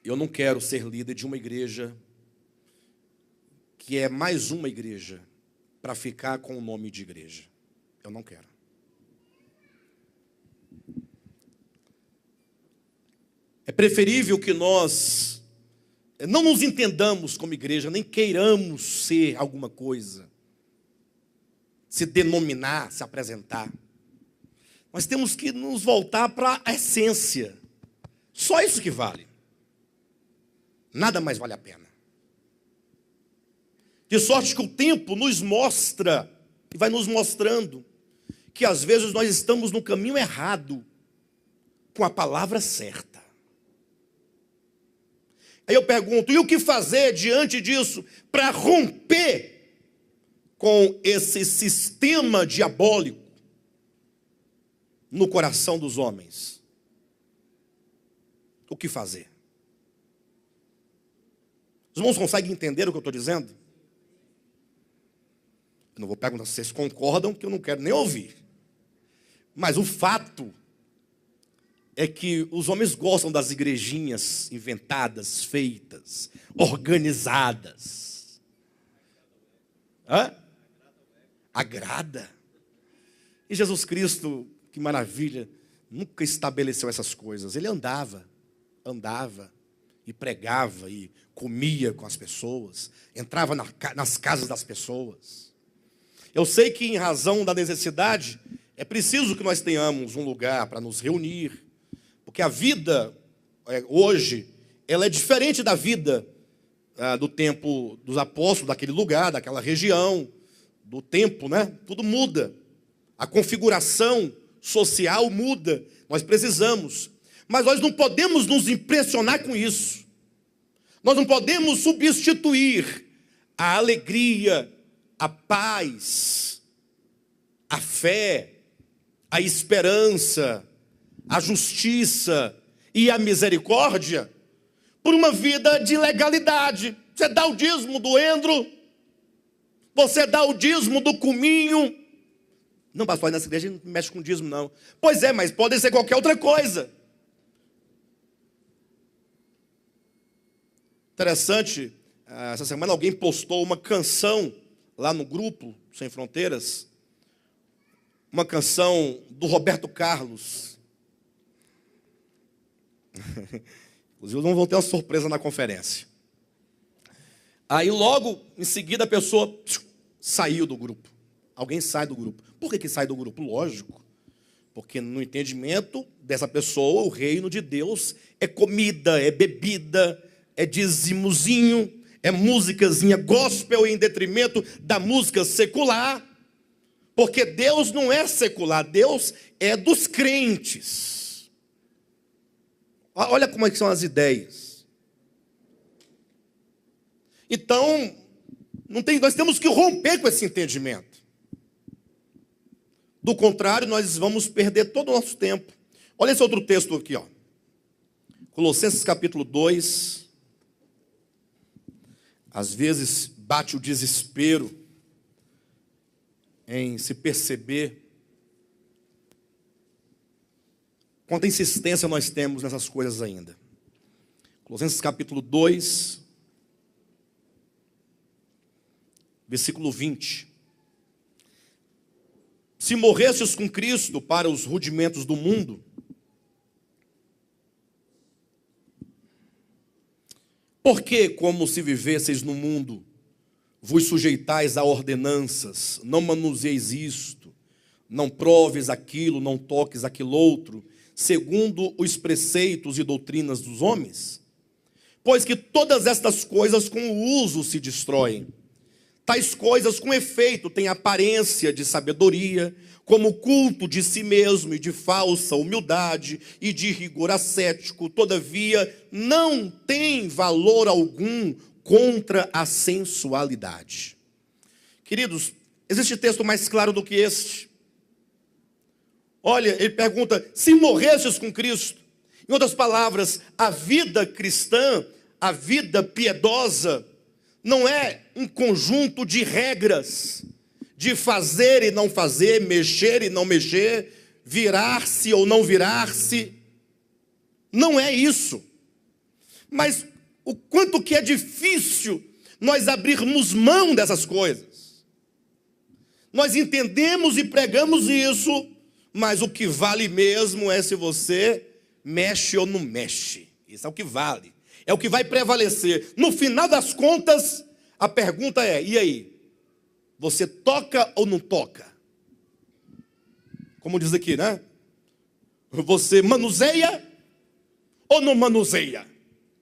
Eu não quero ser líder de uma igreja que é mais uma igreja para ficar com o nome de igreja. Eu não quero. É preferível que nós não nos entendamos como igreja, nem queiramos ser alguma coisa, se denominar, se apresentar. Nós temos que nos voltar para a essência. Só isso que vale. Nada mais vale a pena. De sorte que o tempo nos mostra, e vai nos mostrando, que às vezes nós estamos no caminho errado, com a palavra certa. Aí eu pergunto, e o que fazer diante disso para romper com esse sistema diabólico no coração dos homens? O que fazer? Os irmãos conseguem entender o que eu estou dizendo? Eu não vou perguntar se vocês concordam, que eu não quero nem ouvir. Mas o fato é que os homens gostam das igrejinhas inventadas, feitas, organizadas. Agrada. E Jesus Cristo, que maravilha, nunca estabeleceu essas coisas. Ele andava e pregava e comia com as pessoas, entrava nas casas das pessoas. Eu sei que em razão da necessidade, é preciso que nós tenhamos um lugar para nos reunir, porque a vida hoje, ela é diferente da vida do tempo dos apóstolos, daquele lugar, daquela região, do tempo, né? Tudo muda. A configuração social muda. Nós precisamos. Mas nós não podemos nos impressionar com isso. Nós não podemos substituir a alegria, a paz, a fé, a esperança, a justiça e a misericórdia por uma vida de legalidade. Você dá o dízimo do endro, você dá o dízimo do cominho. Não, pastor, nessa igreja não mexe com dízimo, não. Pois é, mas pode ser qualquer outra coisa. Interessante, essa semana alguém postou uma canção lá no grupo Sem Fronteiras, uma canção do Roberto Carlos. Inclusive, não vão ter uma surpresa na conferência. Aí logo em seguida a pessoa saiu do grupo. Alguém sai do grupo. Por que sai do grupo? Lógico. Porque no entendimento dessa pessoa, o reino de Deus é comida, é bebida, é dizimozinho, é musicazinha gospel em detrimento da música secular. Porque Deus não é secular, Deus é dos crentes. Olha como é que são as ideias. Então, nós temos que romper com esse entendimento. Do contrário, nós vamos perder todo o nosso tempo. Olha esse outro texto aqui, ó. Colossenses capítulo 2. Às vezes bate o desespero em se perceber quanta insistência nós temos nessas coisas ainda. Colossenses capítulo 2, versículo 20. Se morresses com Cristo para os rudimentos do mundo, por que, como se vivesseis no mundo, vos sujeitais a ordenanças, não manuseis isto, não proves aquilo, não toques aquilo outro, segundo os preceitos e doutrinas dos homens? Pois que todas estas coisas com o uso se destroem. Tais coisas com efeito têm aparência de sabedoria, como o culto de si mesmo e de falsa humildade e de rigor ascético, todavia não tem valor algum contra a sensualidade. Queridos, existe texto mais claro do que este? Olha, ele pergunta, se morresses com Cristo, em outras palavras, a vida cristã, a vida piedosa, não é um conjunto de regras, de fazer e não fazer, mexer e não mexer, virar-se ou não virar-se. Não é isso. Mas o quanto que é difícil nós abrirmos mão dessas coisas. Nós entendemos e pregamos isso, mas o que vale mesmo é se você mexe ou não mexe. Isso é o que vale. É o que vai prevalecer. No final das contas, a pergunta é, e aí? Você toca ou não toca? Como diz aqui, né? Você manuseia ou não manuseia?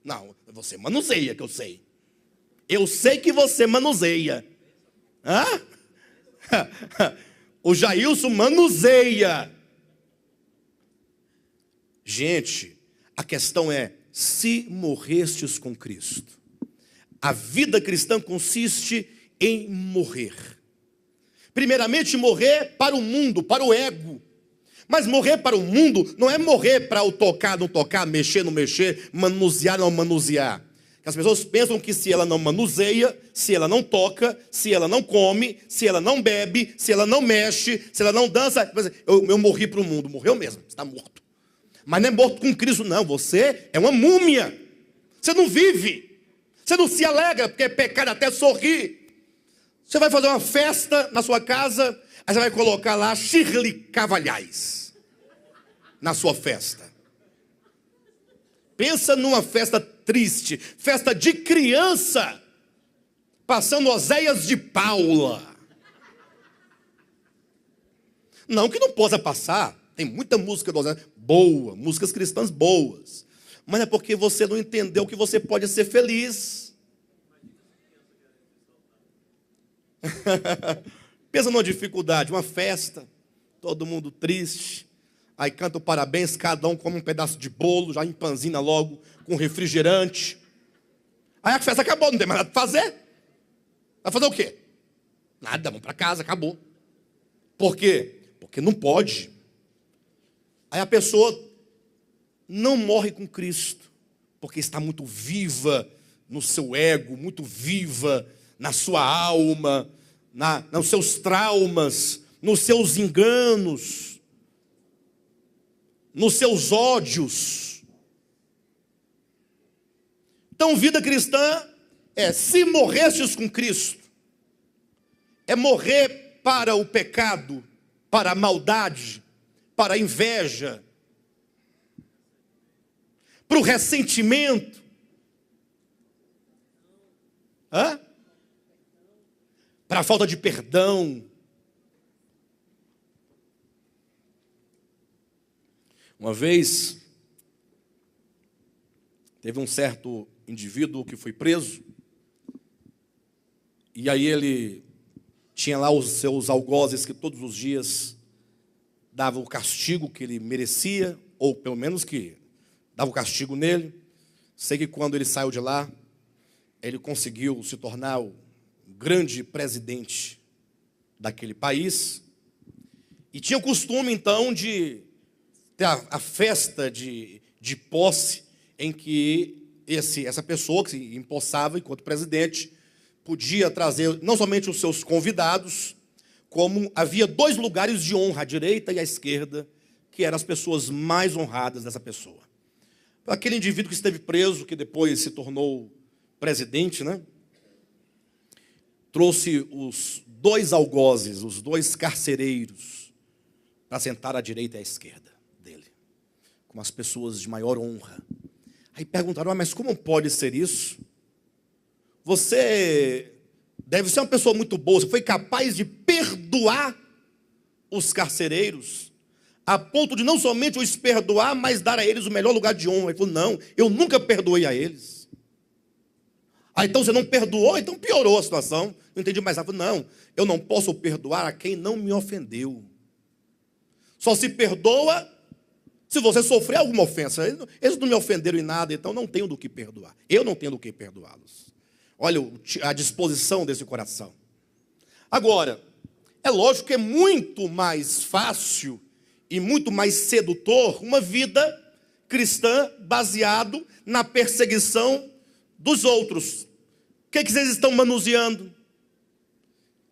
Não, você manuseia, que eu sei. Eu sei que você manuseia. Hã? O Jailson manuseia. Gente, a questão é, se morrestes com Cristo. A vida cristã consiste em morrer. Primeiramente, morrer para o mundo, para o ego. Mas morrer para o mundo não é morrer para o tocar, não tocar, mexer, não mexer, manusear, não manusear. As pessoas pensam que se ela não manuseia, se ela não toca, se ela não come, se ela não bebe, se ela não mexe, se ela não dança, eu morri para o mundo. Morreu mesmo, você está morto. Mas não é morto com Cristo, não. Você é uma múmia. Você não vive. Você não se alegra, porque é pecado até sorrir. Você vai fazer uma festa na sua casa, aí você vai colocar lá Shirley Cavalhais na sua festa. Pensa numa festa triste, festa de criança, passando Oséias de Paula. Não que não possa passar, tem muita música do Oséias boa, músicas cristãs boas. Mas é porque você não entendeu que você pode ser feliz. Pensa numa dificuldade, uma festa, todo mundo triste. Aí canta o parabéns, cada um come um pedaço de bolo, já empanzina logo com refrigerante. Aí a festa acabou, não tem mais nada para fazer. Vai fazer o quê? Nada, vamos para casa, acabou. Por quê? Porque não pode. Aí a pessoa não morre com Cristo, porque está muito viva no seu ego, muito viva na sua alma, nos seus traumas, nos seus enganos, nos seus ódios. Então, vida cristã é, se morrestes com Cristo, é morrer para o pecado, para a maldade, para a inveja, para o ressentimento. Para a falta de perdão. Uma vez, teve um certo indivíduo que foi preso, e aí ele tinha lá os seus algozes que todos os dias dava o castigo que ele merecia, ou pelo menos que dava o castigo nele. Sei que quando ele saiu de lá, ele conseguiu se tornar o grande presidente daquele país, e tinha o costume então de ter a festa de posse, em que essa pessoa que se empossava enquanto presidente podia trazer não somente os seus convidados, como havia 2 lugares de honra, à direita e à esquerda, que eram as pessoas mais honradas dessa pessoa. Aquele indivíduo que esteve preso, que depois se tornou presidente, né? Trouxe os 2 algozes, os 2 carcereiros, para sentar à direita e à esquerda dele, com as pessoas de maior honra. Aí perguntaram, mas como pode ser isso? Você deve ser uma pessoa muito boa, você foi capaz de perdoar os carcereiros, a ponto de não somente os perdoar, mas dar a eles o melhor lugar de honra. Ele falou, não, eu nunca perdoei a eles. Ah, então você não perdoou? Então piorou a situação. Não entendi mais nada. Não, eu não posso perdoar a quem não me ofendeu. Só se perdoa se você sofrer alguma ofensa. Eles não me ofenderam em nada, então não tenho do que perdoar. Eu não tenho do que perdoá-los. Olha a disposição desse coração. Agora, é lógico que é muito mais fácil e muito mais sedutor uma vida cristã baseado na perseguição dos outros. que vocês estão manuseando?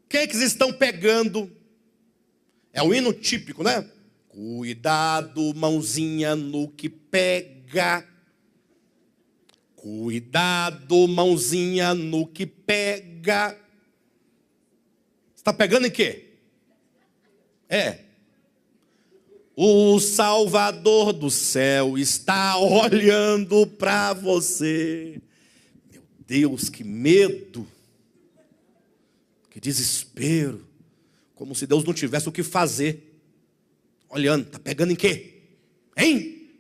O que vocês estão pegando? É um hino típico, né? Cuidado, mãozinha, no que pega. Cuidado, mãozinha, no que pega. Você está pegando em quê? O Salvador do céu está olhando para você. Meu Deus, que medo. Que desespero. Como se Deus não tivesse o que fazer. Olhando, está pegando em quê? Hein?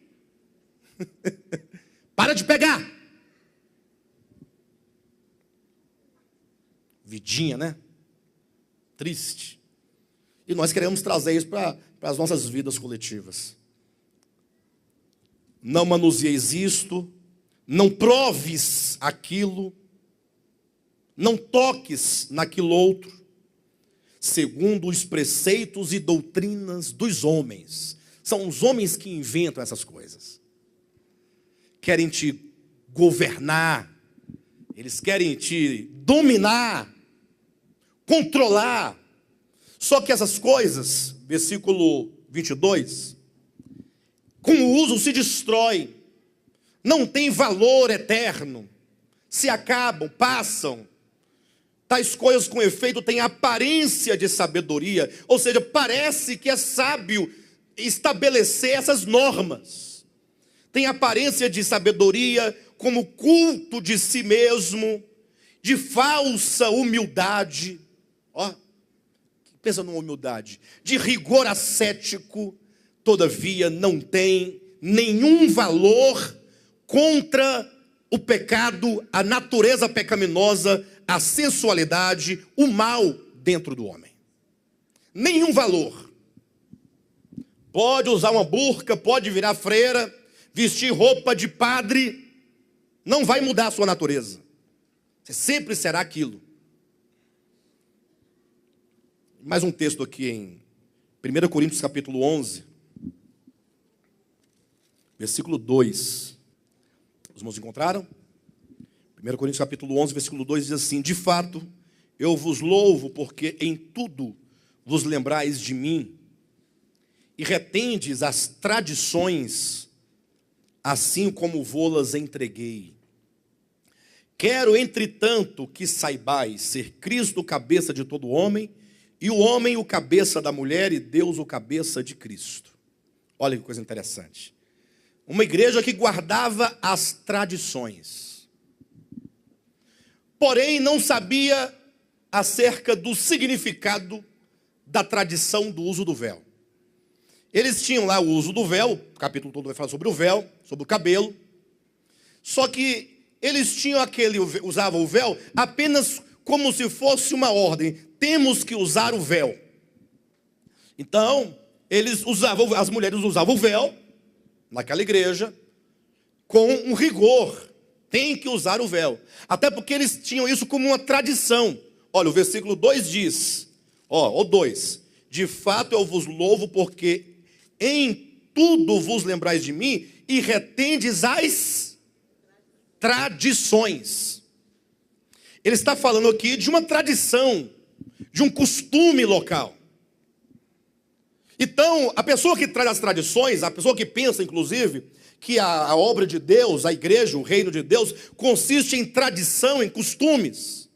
Para de pegar. Vidinha, né? Triste. E nós queremos trazer isso para as nossas vidas coletivas. Não manusieis isto, não proves aquilo, não toques naquilo outro, segundo os preceitos e doutrinas dos homens. São os homens que inventam essas coisas. Querem te governar, eles querem te dominar, controlar. Só que essas coisas, versículo 22, com o uso se destrói, não tem valor eterno, se acabam, passam. Tais coisas com efeito têm aparência de sabedoria, ou seja, parece que é sábio estabelecer essas normas. Tem aparência de sabedoria, como culto de si mesmo, de falsa humildade. Pensa numa humildade, de rigor ascético, todavia não tem nenhum valor contra o pecado, a natureza pecaminosa, a sensualidade, o mal dentro do homem. Nenhum valor. Pode usar uma burca, pode virar freira, vestir roupa de padre, não vai mudar a sua natureza. Você sempre será aquilo. Mais um texto aqui em 1 Coríntios capítulo 11, versículo 2. Os irmãos encontraram? 1 Coríntios capítulo 11, versículo 2 diz assim: de fato, eu vos louvo porque em tudo vos lembrais de mim e retendes as tradições, assim como vô-las entreguei. Quero, entretanto, que saibais ser Cristo o cabeça de todo homem, e o homem o cabeça da mulher, e Deus o cabeça de Cristo. Olha que coisa interessante. Uma igreja que guardava as tradições, porém não sabia acerca do significado da tradição do uso do véu. Eles tinham lá o uso do véu, o capítulo todo vai falar sobre o véu, sobre o cabelo. Só que eles tinham usavam o véu apenas como se fosse uma ordem. Temos que usar o véu. Então, as mulheres usavam o véu naquela igreja com um rigor. Tem que usar o véu. Até porque eles tinham isso como uma tradição. Olha, o versículo 2 diz, o 2: de fato eu vos louvo porque em tudo vos lembrais de mim e retendes as tradições. Ele está falando aqui de uma tradição, de um costume local. Então, a pessoa que traz as tradições, a pessoa que pensa, inclusive, que a obra de Deus, a igreja, o reino de Deus, consiste em tradição, em costumes,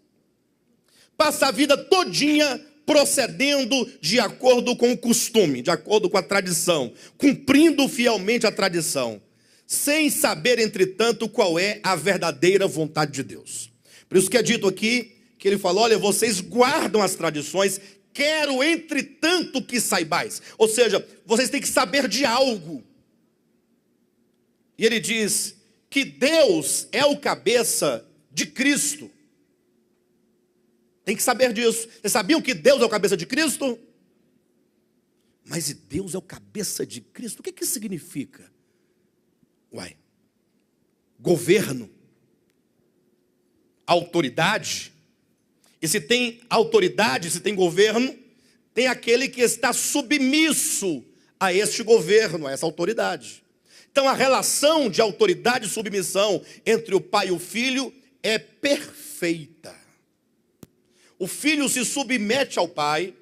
passa a vida todinha procedendo de acordo com o costume, de acordo com a tradição, cumprindo fielmente a tradição, sem saber, entretanto, qual é a verdadeira vontade de Deus. Por isso que é dito aqui, que ele fala, olha, vocês guardam as tradições, quero entretanto que saibais. Ou seja, vocês têm que saber de algo. E ele diz que Deus é o cabeça de Cristo. Tem que saber disso. Vocês sabiam que Deus é o cabeça de Cristo? Mas e Deus é o cabeça de Cristo? O que isso significa? Governo, autoridade. E se tem autoridade, se tem governo, tem aquele que está submisso a este governo, a essa autoridade. Então a relação de autoridade e submissão entre o pai e o filho é perfeita. O filho se submete ao pai,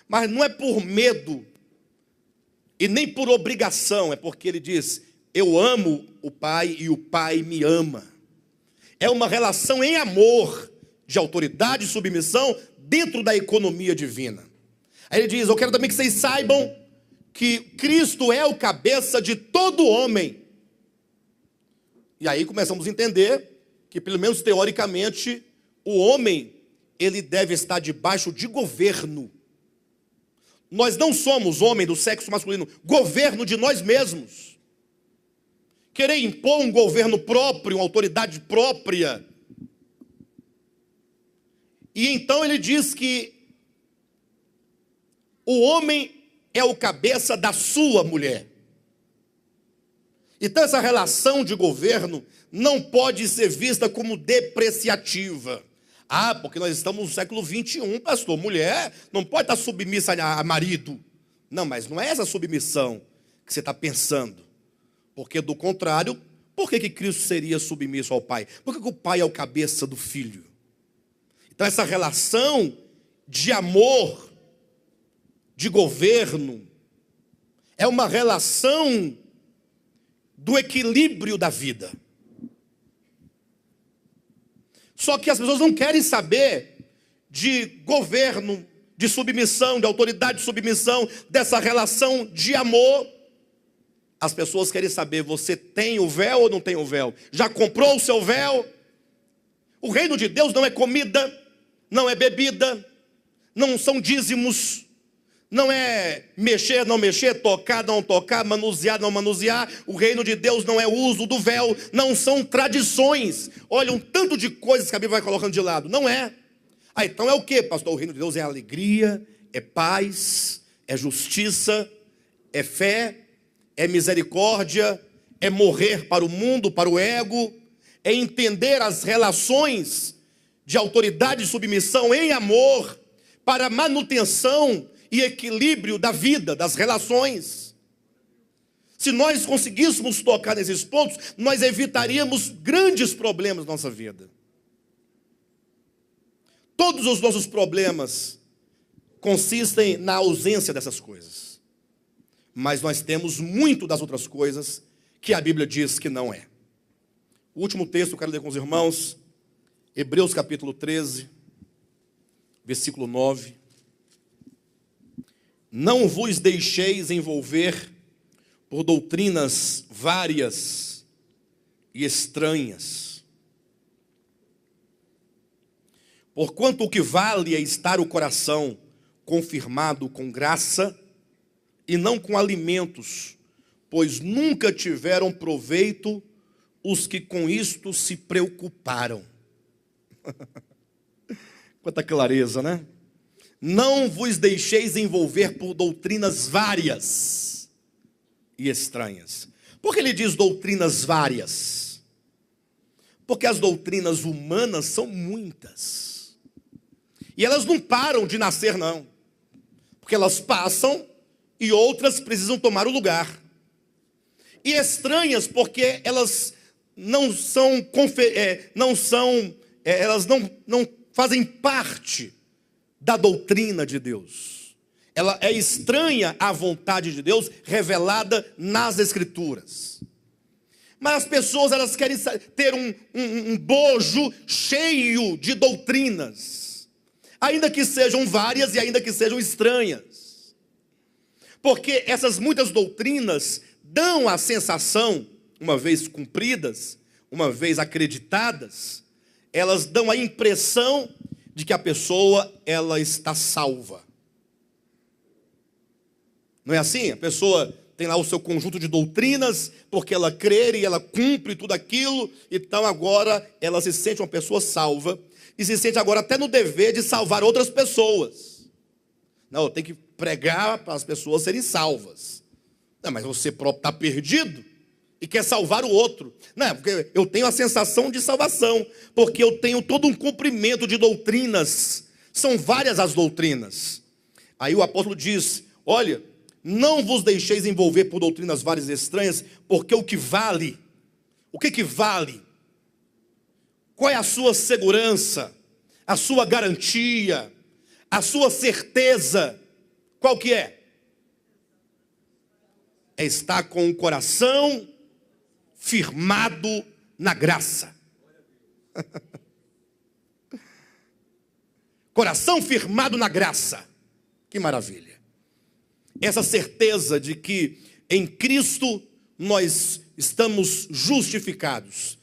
mas não é por medo e nem por obrigação, é porque ele diz: eu amo o pai e o pai me ama. É uma relação em amor, de autoridade e submissão dentro da economia divina. Aí ele diz: eu quero também que vocês saibam que Cristo é o cabeça de todo homem. E aí começamos a entender que, pelo menos teoricamente, o homem, ele deve estar debaixo de governo. Nós não somos homem do sexo masculino, governo de nós mesmos. Querer impor um governo próprio, uma autoridade própria. E então ele diz que o homem é o cabeça da sua mulher. Então essa relação de governo não pode ser vista como depreciativa. Ah, porque nós estamos no século 21, pastor. Mulher não pode estar submissa a marido. Não, mas não é essa submissão que você está pensando. Porque do contrário, por que Cristo seria submisso ao pai? Por que o pai é o cabeça do filho? Então essa relação de amor, de governo, é uma relação do equilíbrio da vida. Só que as pessoas não querem saber de governo, de submissão, de autoridade de submissão, dessa relação de amor. As pessoas querem saber: você tem o véu ou não tem o véu? Já comprou o seu véu? O reino de Deus não é comida, não é bebida, não são dízimos, não é mexer, não mexer, tocar, não tocar, manusear, não manusear. O reino de Deus não é o uso do véu, não são tradições. Olha, um tanto de coisas que a Bíblia vai colocando de lado. Não é. Ah, então é o que, pastor? O reino de Deus é alegria, é paz, é justiça, é fé, é misericórdia, é morrer para o mundo, para o ego, é entender as relações de autoridade e submissão em amor, para a manutenção e equilíbrio da vida, das relações. Se nós conseguíssemos tocar nesses pontos, nós evitaríamos grandes problemas na nossa vida. Todos os nossos problemas consistem na ausência dessas coisas. Mas nós temos muito das outras coisas que a Bíblia diz que não é. O último texto que eu quero ler com os irmãos, Hebreus capítulo 13, versículo 9. Não vos deixeis envolver por doutrinas várias e estranhas. Porquanto o que vale é estar o coração confirmado com graça e não com alimentos, pois nunca tiveram proveito os que com isto se preocuparam. Quanta clareza, né? Não vos deixeis envolver por doutrinas várias e estranhas. Por que ele diz doutrinas várias? Porque as doutrinas humanas são muitas. E elas não param de nascer, não. Porque elas passam e outras precisam tomar o lugar. E estranhas porque elas não fazem parte da doutrina de Deus. Ela é estranha à vontade de Deus revelada nas Escrituras. Mas as pessoas, elas querem ter um bojo cheio de doutrinas, ainda que sejam várias e ainda que sejam estranhas. Porque essas muitas doutrinas dão a sensação, uma vez cumpridas, uma vez acreditadas, elas dão a impressão de que a pessoa, ela está salva. Não é assim? A pessoa tem lá o seu conjunto de doutrinas, porque ela crê e ela cumpre tudo aquilo, então agora ela se sente uma pessoa salva, e se sente agora até no dever de salvar outras pessoas. Não, eu tenho que pregar para as pessoas serem salvas. Não, mas você próprio está perdido e quer salvar o outro. Não, porque eu tenho a sensação de salvação, porque eu tenho todo um cumprimento de doutrinas. São várias as doutrinas. Aí o apóstolo diz: olha, não vos deixeis envolver por doutrinas várias e estranhas, porque o que vale, o que vale? Qual é a sua segurança? a sua garantia, a sua certeza, qual que é? É estar com o coração firmado na graça. Coração firmado na graça. Que maravilha. Essa certeza de que em Cristo nós estamos justificados.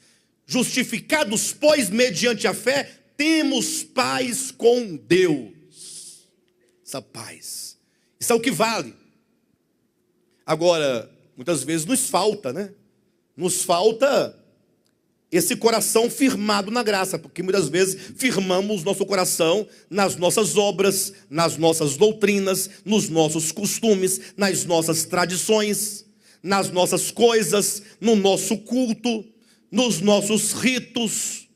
Justificados, pois, mediante a fé, temos paz com Deus. Essa paz. Isso é o que vale. Agora, muitas vezes nos falta, né? Nos falta esse coração firmado na graça, porque muitas vezes firmamos nosso coração nas nossas obras, nas nossas doutrinas, nos nossos costumes, nas nossas tradições, nas nossas coisas, no nosso culto, nos nossos ritos,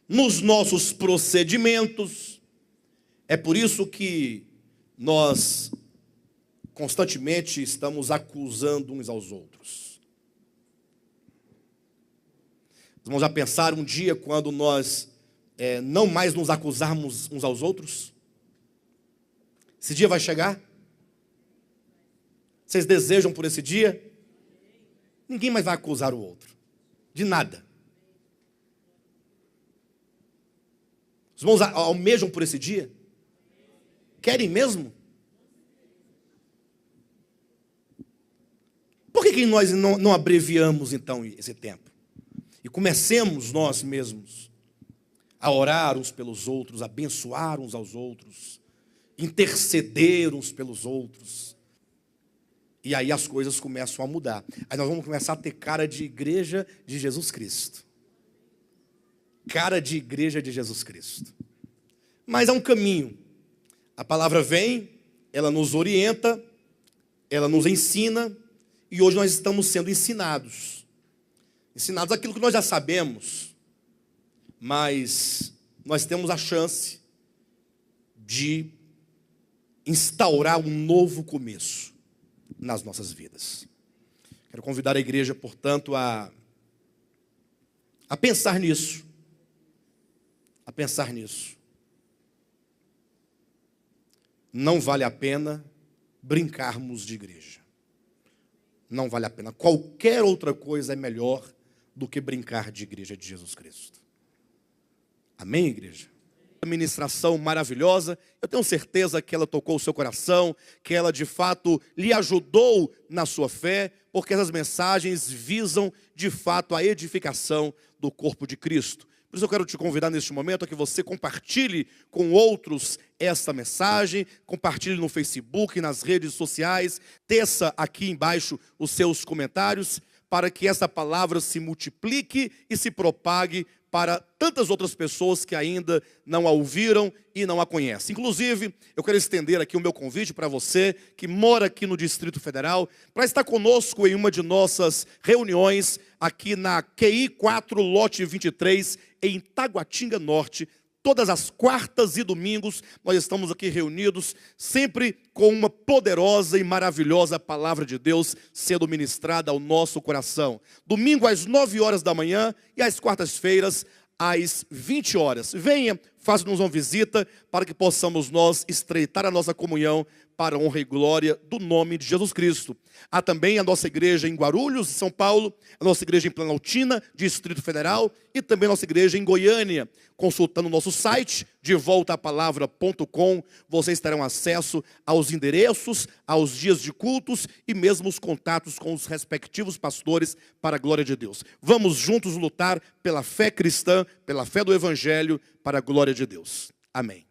nos nossos procedimentos. É por isso que nós constantemente estamos acusando uns aos outros. Vamos já pensar um dia quando nós não mais nos acusarmos uns aos outros? Esse dia vai chegar? Vocês desejam por esse dia? Ninguém mais vai acusar o outro. De nada. Os irmãos almejam por esse dia? Querem mesmo? Por que nós não abreviamos então esse tempo? E comecemos nós mesmos a orar uns pelos outros, abençoar uns aos outros, interceder uns pelos outros. E aí as coisas começam a mudar. Aí nós vamos começar a ter cara de igreja de Jesus Cristo. Cara de igreja de Jesus Cristo. Mas é um caminho. A palavra vem, ela nos orienta, ela nos ensina, e hoje nós estamos sendo ensinados. Ensinados aquilo que nós já sabemos, mas nós temos a chance de instaurar um novo começo nas nossas vidas. Quero convidar a igreja, portanto, a pensar nisso. A pensar nisso. Não vale a pena brincarmos de igreja. Não vale a pena. Qualquer outra coisa é melhor do que brincar de igreja de Jesus Cristo. Amém, igreja? Uma ministração maravilhosa. Eu tenho certeza que ela tocou o seu coração, que ela de fato lhe ajudou na sua fé, porque essas mensagens visam de fato a edificação do corpo de Cristo. Por isso eu quero te convidar neste momento a que você compartilhe com outros esta mensagem, compartilhe no Facebook, nas redes sociais, teça aqui embaixo os seus comentários, para que essa palavra se multiplique e se propague para tantas outras pessoas que ainda não a ouviram e não a conhecem. Inclusive, eu quero estender aqui o meu convite para você que mora aqui no Distrito Federal, para estar conosco em uma de nossas reuniões aqui na QI 4, lote 23, em Taguatinga Norte. Todas as quartas e domingos nós estamos aqui reunidos, sempre com uma poderosa e maravilhosa palavra de Deus sendo ministrada ao nosso coração. Domingo às 9 horas da manhã e às quartas-feiras às 20 horas. Venha, faça-nos uma visita para que possamos nós estreitar a nossa comunhão para a honra e glória do nome de Jesus Cristo. Há também a nossa igreja em Guarulhos, São Paulo, a nossa igreja em Planaltina, Distrito Federal, e também a nossa igreja em Goiânia. Consultando o nosso site, devoltaapalavra.com, vocês terão acesso aos endereços, aos dias de cultos e mesmo os contatos com os respectivos pastores para a glória de Deus. Vamos juntos lutar pela fé cristã, pela fé do Evangelho, para a glória de Deus. Amém.